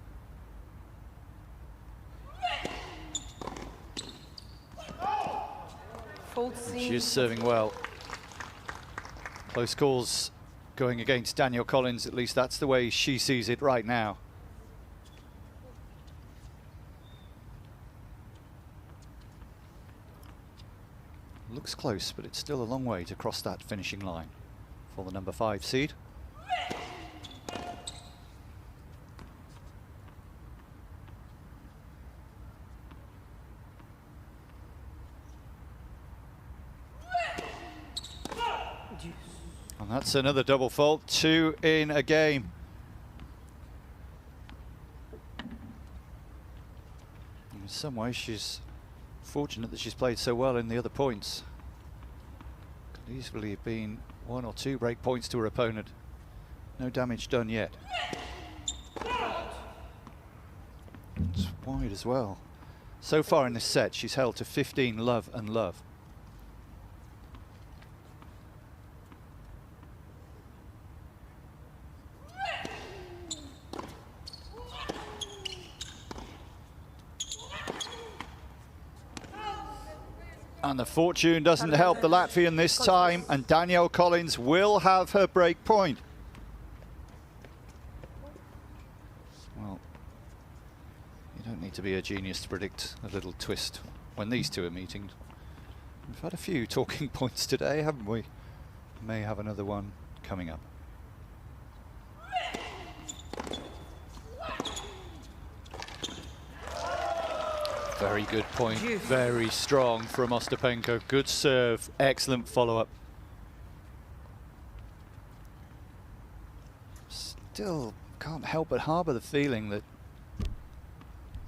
She is serving well. Close calls going against Danielle Collins, at least that's the way she sees it right now. Looks close, but it's still a long way to cross that finishing line for the number 5 seed. And that's another double fault, 2 in a game. some ways she's fortunate that she's played so well in the other points. Could easily have been 1 or 2 break points to her opponent. No damage done yet. It's wide as well. So far in this set, she's held to 15 love and love. And the fortune doesn't help the Latvian this time, and Danielle Collins will have her break point. Well, you don't need to be a genius to predict a little twist when these two are meeting. We've had a few talking points today, haven't we? May have another one coming up. Very good point, very strong from Ostapenko. Good serve, excellent follow-up. Still can't help but harbour the feeling that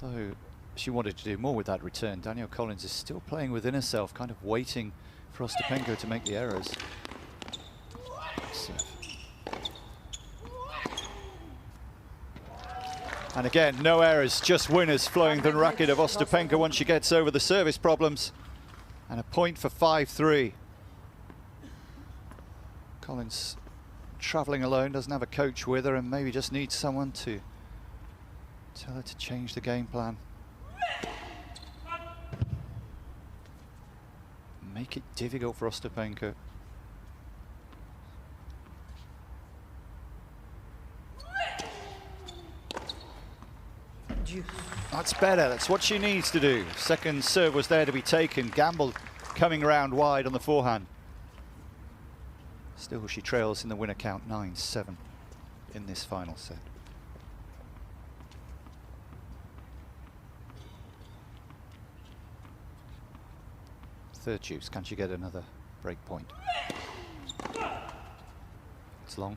though she wanted to do more with that return, Danielle Collins is still playing within herself, kind of waiting for Ostapenko to make the errors. And again, no errors, just winners flowing the racket of Ostapenko once she gets over the service problems. And a point for 5-3. Collins travelling alone, doesn't have a coach with her, and maybe just needs someone to tell her to change the game plan. Make it difficult for Ostapenko. That's better, that's what she needs to do. Second serve was there to be taken. Gamble coming around wide on the forehand. Still she trails in the winner count 9-7 in this final set. Third juice, can she get another break point? It's long.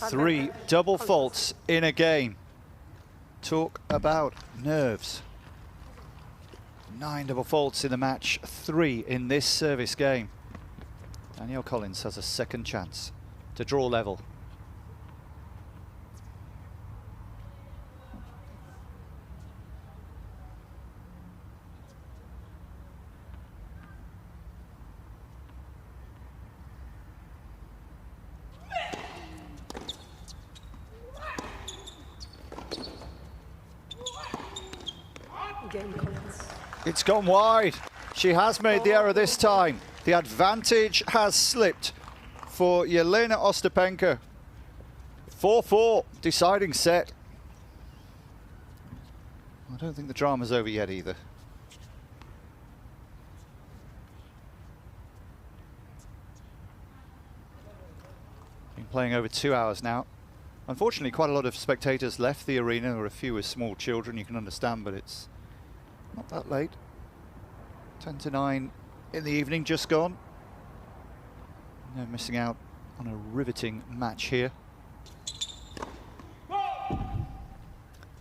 Three double faults in a game. Talk about nerves. 9 double faults in the match, 3 in this service game. Danielle Collins has a second chance to draw level. It's gone wide. She has made the error this time. The advantage has slipped for Jelena Ostapenko. 4-4, deciding set. I don't think the drama's over yet either. Been playing over 2 hours now. Unfortunately, quite a lot of spectators left the arena, or a few with small children, you can understand, but it's not that late. 10 to 9 in the evening, just gone. No missing out on a riveting match here.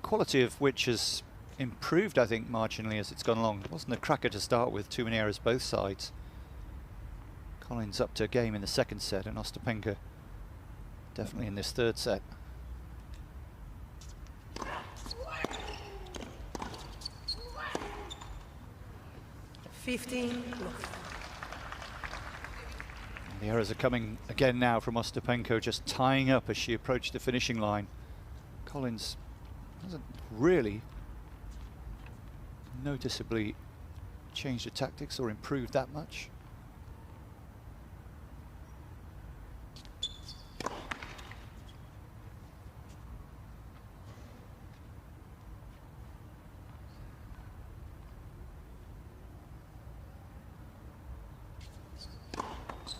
Quality of which has improved, I think, marginally as it's gone along. It wasn't a cracker to start with, too many errors both sides. Collins up to a game in the second set, and Ostapenko definitely in this third set. The errors are coming again now from Ostapenko, just tying up as she approached the finishing line. Collins hasn't really noticeably changed her tactics or improved that much.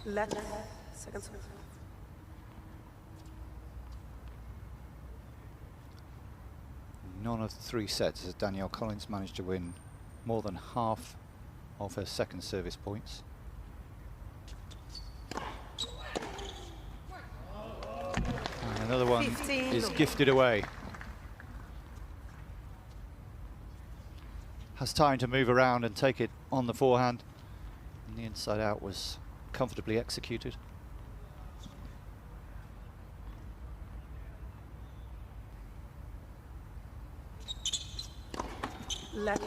Left, second serve. None of the 3 sets has Danielle Collins managed to win more than half of her second service points. Another one 15. is gifted away. Has time to move around and take it on the forehand. And the inside out was comfortably executed. Left.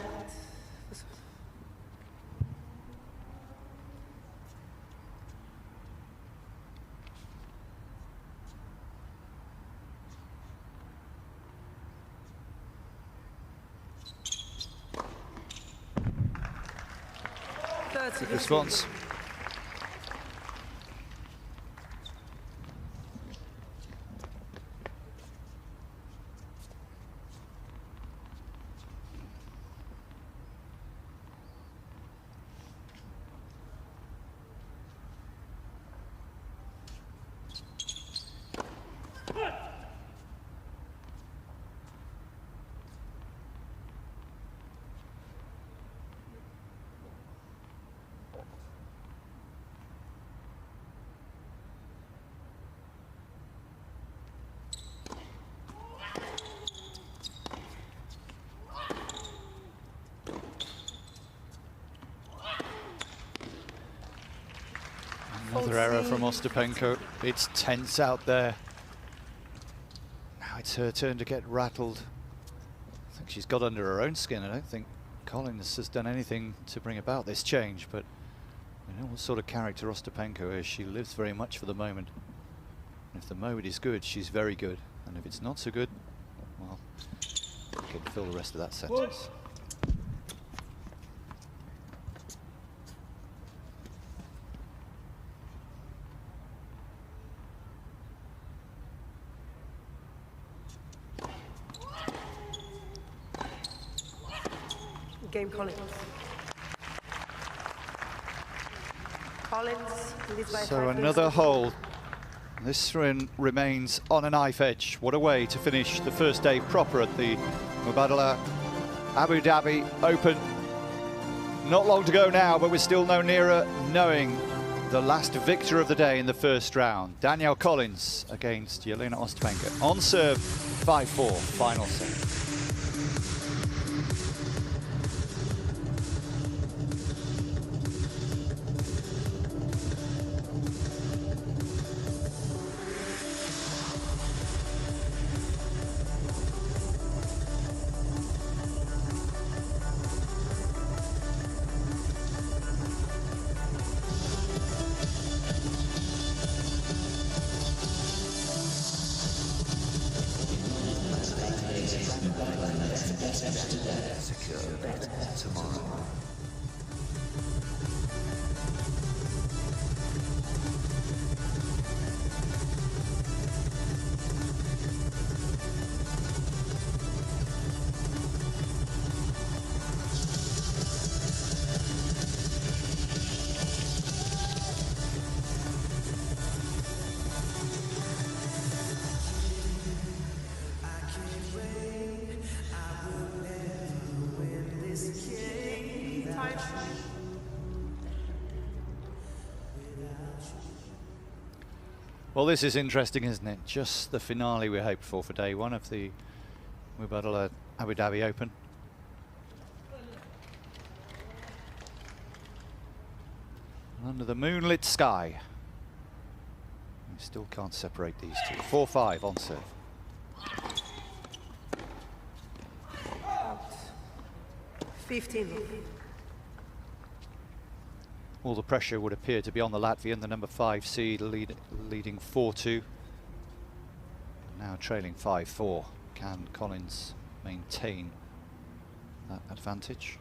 Good response. Another error from Ostapenko. It's tense out there. Now it's her turn to get rattled. I think she's got under her own skin. I don't think Collins has done anything to bring about this change, but we know what sort of character Ostapenko is. She lives very much for the moment. If the moment is good, she's very good. And if it's not so good, well, you can fill the rest of that sentence. Game Collins. Collins leads by So 5 another games. hole. This one remains on a knife edge. What a way to finish the first day proper at the Mubadala Abu Dhabi Open. Not long to go now, but we're still no nearer knowing the last victor of the day in the first round. Danielle Collins against Jelena Ostapenko. On serve, 5-4, final set. Secure a bet tomorrow. Well, this is interesting, isn't it? Just the finale we hoped for day one of the Mubadala Abu Dhabi Open. Under the moonlit sky. We still can't separate these two. 4-5 on serve. Out. 15. All the pressure would appear to be on the Latvian, the number 5 seed leading 4-2. Now trailing 5-4. Can Collins maintain that advantage?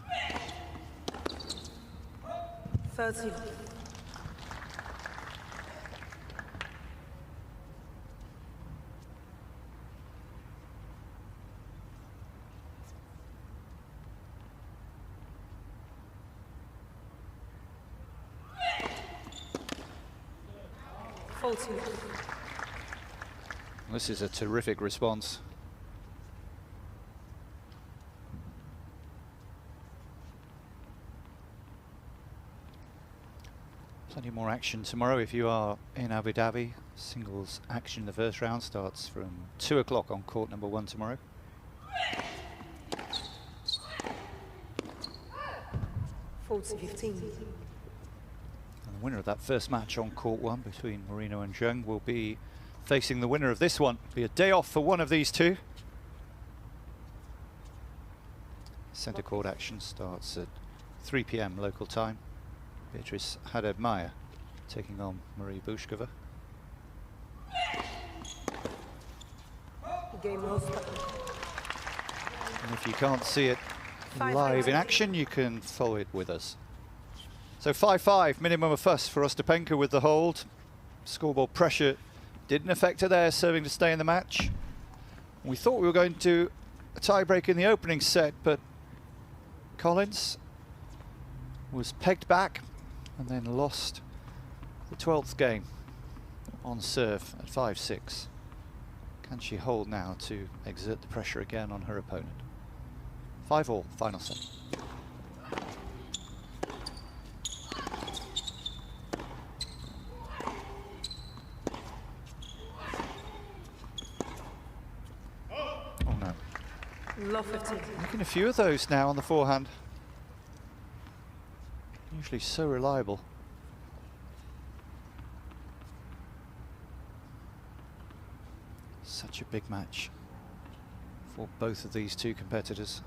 13. This is a terrific response. Plenty more action tomorrow if you are in Abu Dhabi. Singles action in the first round starts from 2 o'clock on court number 1 tomorrow. 40-15. And the winner of that first match on court 1 between Marino and Zheng will be facing the winner of this one. Be a day off for one of these two. Centre court action starts at 3 p.m. local time. Beatrice Haddad-Meyer taking on Marie Bushkova. Game lost. And if you can't see it live in action, you can follow it with us. So 5-5, minimum of fuss for Ostapenko with the hold. Scoreboard pressure didn't affect her there, serving to stay in the match. We thought we were going to a tie-break in the opening set, but Collins was pegged back and then lost the 12th game on serve at 5-6. Can she hold now to exert the pressure again on her opponent? 5-all, final set. Oh no. Love 15. Making a few of those now on the forehand. Usually so reliable. Such a big match for both of these two competitors.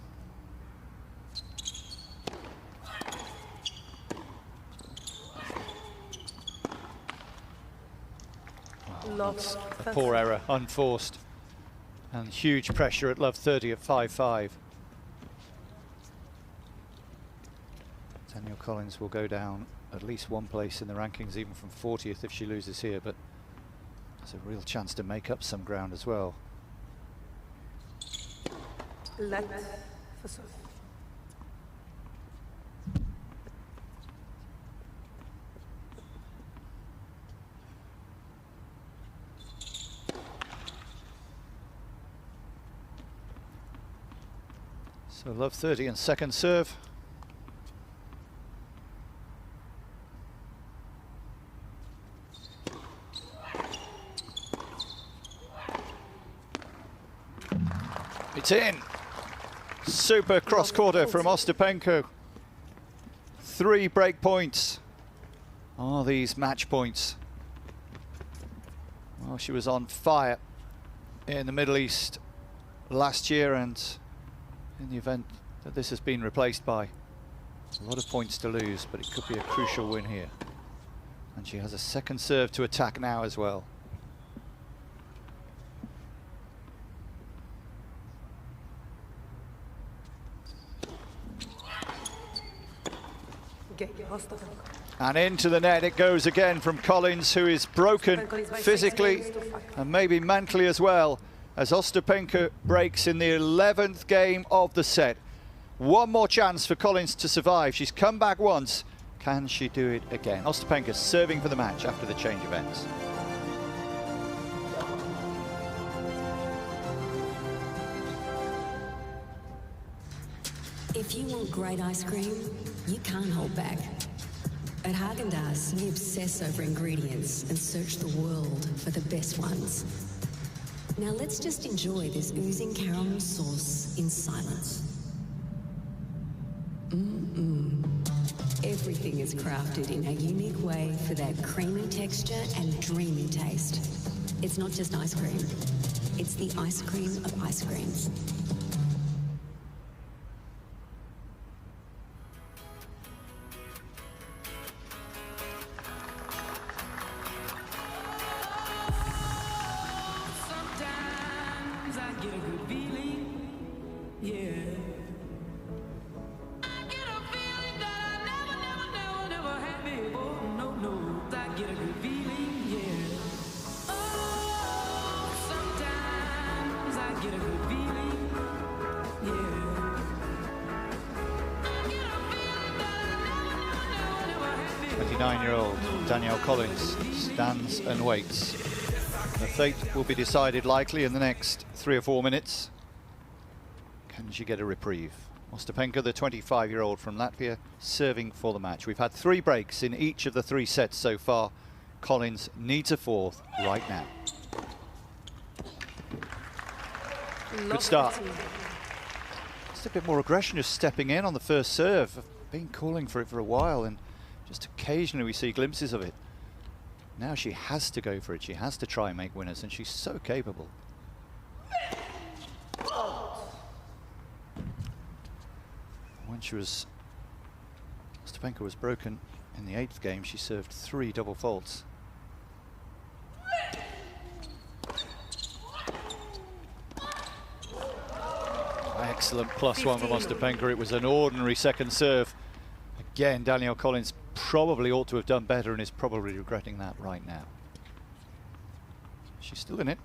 Love a poor error, unforced, and huge pressure at love 30 at 5-5. Danielle Collins will go down at least one place in the rankings, even from 40th if she loses here, but there's a real chance to make up some ground as well. Let for serve. So love 30 and second serve. It's in. Super cross quarter from Ostapenko. 3 break points. Are these match points? Well, she was on fire in the Middle East last year, and in the event that this has been replaced by, a lot of points to lose, but it could be a crucial win here. And she has a second serve to attack now as well. And into the net it goes again from Collins, who is broken physically and maybe mentally as well, as Ostapenko breaks in the 11th game of the set. One more chance for Collins to survive. She's come back once. Can she do it again? Ostapenko serving for the match after the change of ends. If you want great ice cream, you can't hold back. At Haagen-Dazs, we obsess over ingredients and search the world for the best ones. Now let's just enjoy this oozing caramel sauce in silence. Everything is crafted in a unique way for that creamy texture and dreamy taste. It's not just ice cream. It's the ice cream of ice creams. Danielle Collins stands and waits. The fate will be decided likely in the next 3 or 4 minutes. Can she get a reprieve? Ostapenko, the 25-year-old from Latvia, serving for the match. We've had 3 breaks in each of the 3 sets so far Collins needs a fourth right now. Good start. Just a bit more aggression, just stepping in on the first serve. I've been calling for it for a while, and just occasionally we see glimpses of it. Now she has to go for it. She has to try and make winners, and she's so capable. When Ostapenko was broken in the 8th game, she served 3 double faults. Excellent +1 from Ostapenko. It was an ordinary second serve. Again, Danielle Collins probably ought to have done better and is probably regretting that right now. She's still in it.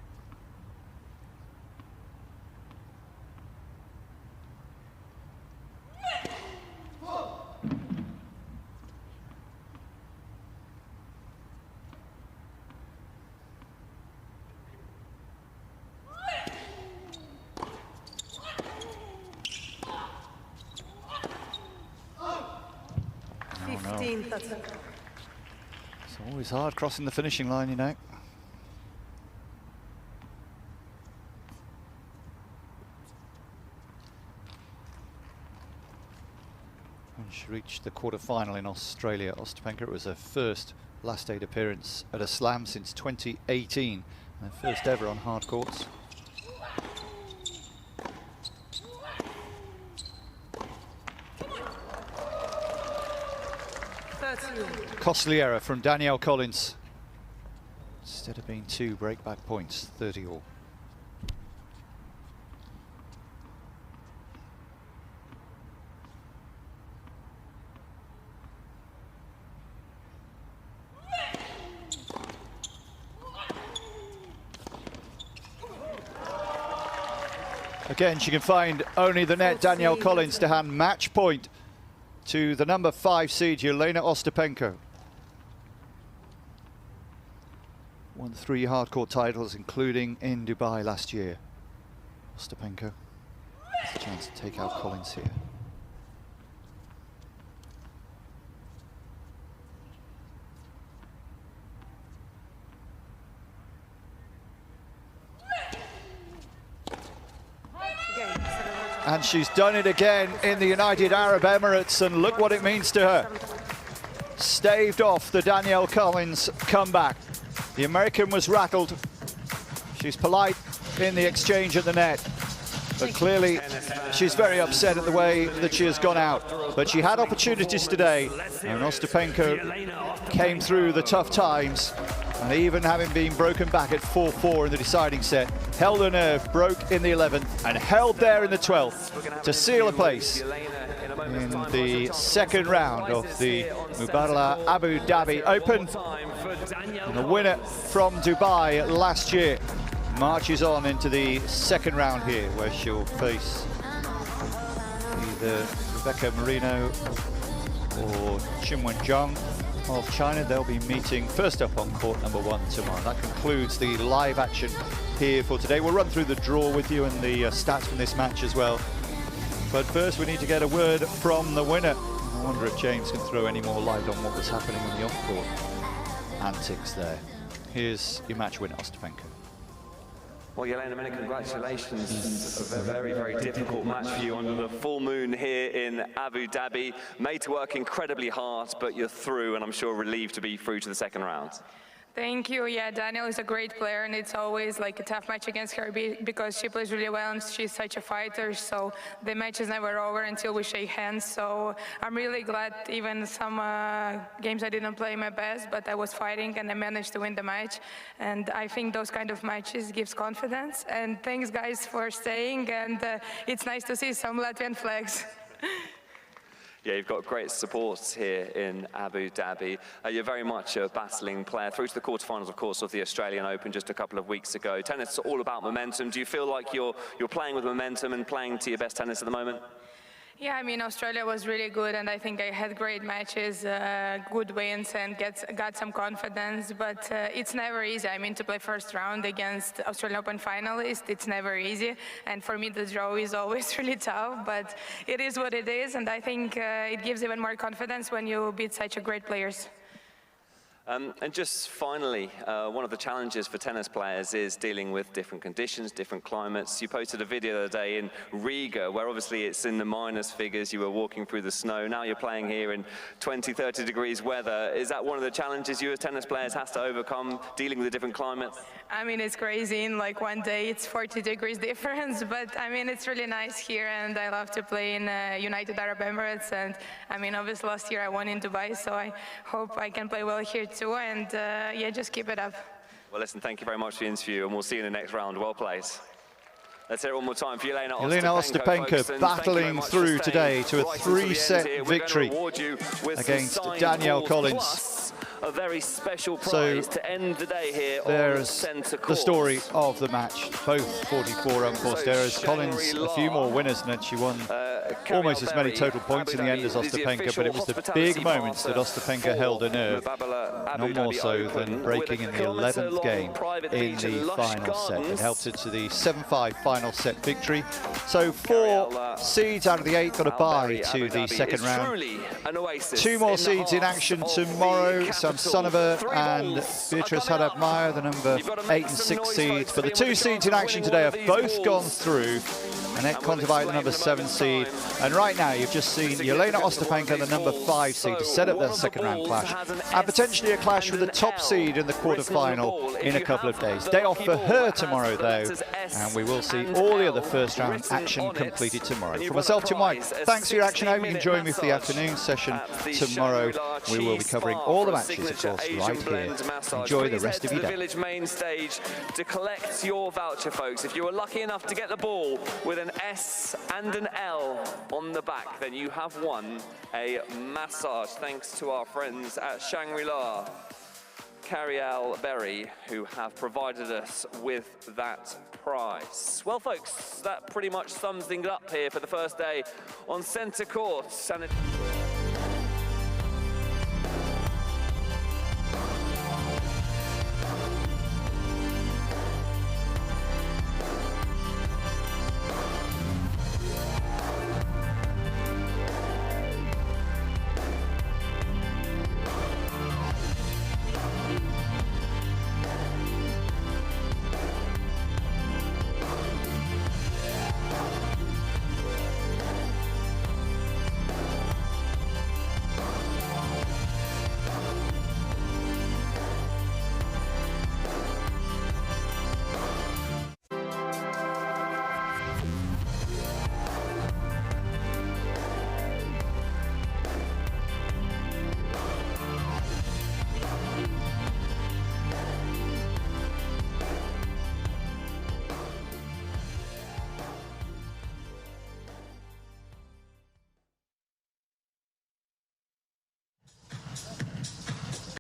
It's always hard crossing the finishing line, you know. When she reached the quarter-final in Australia, Ostapenko, it was her first last 8 appearance at a slam since 2018, and her first ever on hard courts. Costly error from Danielle Collins. Instead of being 2 breakback points, 30 all. Again, she can find only the net, Danielle Collins, to hand match point to the number 5 seed, Jelena Ostapenko. Won 3 hardcourt titles, including in Dubai last year. Ostapenko has a chance to take out Collins here. And she's done it again in the United Arab Emirates, and look what it means to her. Staved off the Danielle Collins comeback. The American was rattled. She's polite in the exchange at the net, but clearly she's very upset at the way that she has gone out. But she had opportunities today, and Ostapenko came through the tough times, and even having been broken back at 4-4 in the deciding set, held her nerve, broke in the 11th, and held there in the 12th to seal a place in the second round of the Mubadala Abu Dhabi Open. And the winner from Dubai last year marches on into the second round here, where she'll face either Rebecca Marino or Qinwen Zhang of China. They'll be meeting first up on court number 1 tomorrow. That concludes the live action here for today. We'll run through the draw with you and the stats from this match as well. But first we need to get a word from the winner. I wonder if James can throw any more light on what was happening in the off-court antics there. Here's your match winner, Ostapenko. Well, Jelena, many congratulations. A very, very difficult match for you under the full moon here in Abu Dhabi. Made to work incredibly hard, but you're through, and I'm sure relieved to be through to the second round. Thank you. Yeah, Danielle is a great player, and it's always like a tough match against her because she plays really well and she's such a fighter. So the match is never over until we shake hands. So I'm really glad. Even some games I didn't play my best, but I was fighting and I managed to win the match. And I think those kind of matches gives confidence. And thanks, guys, for staying. And it's nice to see some Latvian flags. Yeah, you've got great support here in Abu Dhabi. You're very much a battling player. Through to the quarterfinals, of course, of the Australian Open just a couple of weeks ago. Tennis is all about momentum. Do you feel like you're playing with momentum and playing to your best tennis at the moment? Yeah, I mean, Australia was really good, and I think I had great matches, good wins, and got some confidence, but it's never easy. I mean, to play first round against Australian Open finalist, it's never easy, and for me, the draw is always really tough, but it is what it is, and I think it gives even more confidence when you beat such a great players. And just finally, one of the challenges for tennis players is dealing with different conditions, different climates. You posted a video the other day in Riga, where obviously it's in the minus figures. You were walking through the snow. Now you're playing here in 20, 30 degrees weather. Is that one of the challenges you as tennis players have to overcome, dealing with the different climates? I mean, it's crazy. In like one day, it's 40 degrees difference. But I mean, it's really nice here, and I love to play in United Arab Emirates. And I mean, obviously last year I won in Dubai, so I hope I can play well here too, and yeah, just keep it up. Well, listen, thank you very much for the interview, and we'll see you in the next round. Well played. Let's hear it one more time for Jelena Ostapenko battling through today to a 3-set victory against Danielle Collins. A very special prize to end the day here there's on centre court. The story of the match. Both 44 unforced errors. Collins a few more winners, and then she won almost as many total points in the end as Ostapenko, but it was the big moments that Ostapenko held her nerve, not more so than breaking in the 11th game in the final set. It helped her to the 7-5 final set victory. So 4 seeds out of the 8 got a bye to the second round. 2 more seeds in action tomorrow. Samsonova and Beatrice Haddad-Meyer, the number 8 and 6 seeds. But the 2 seeds in action today have both gone through. Annette Kontaveit, the number 7 seed. And right now, you've just seen Jelena Ostapenko, the number 5 seed, to set up that second round clash. And potentially a clash with the top seed in the quarterfinal in a couple of days. Day off for her tomorrow, though. And we will see all the other first round action completed tomorrow. From myself to Mike, thanks for your action. I hope you can join me for the afternoon session tomorrow. We will be covering all the matches, of course, right here. Enjoy the rest of your day. Village main stage to collect your voucher, folks. If you were lucky enough to get the ball with an S and an L on the back, then you have won a massage, thanks to our friends at Shangri-La, Cariel Berry, who have provided us with that prize. Well, folks, that pretty much sums things up here for the first day on centre court.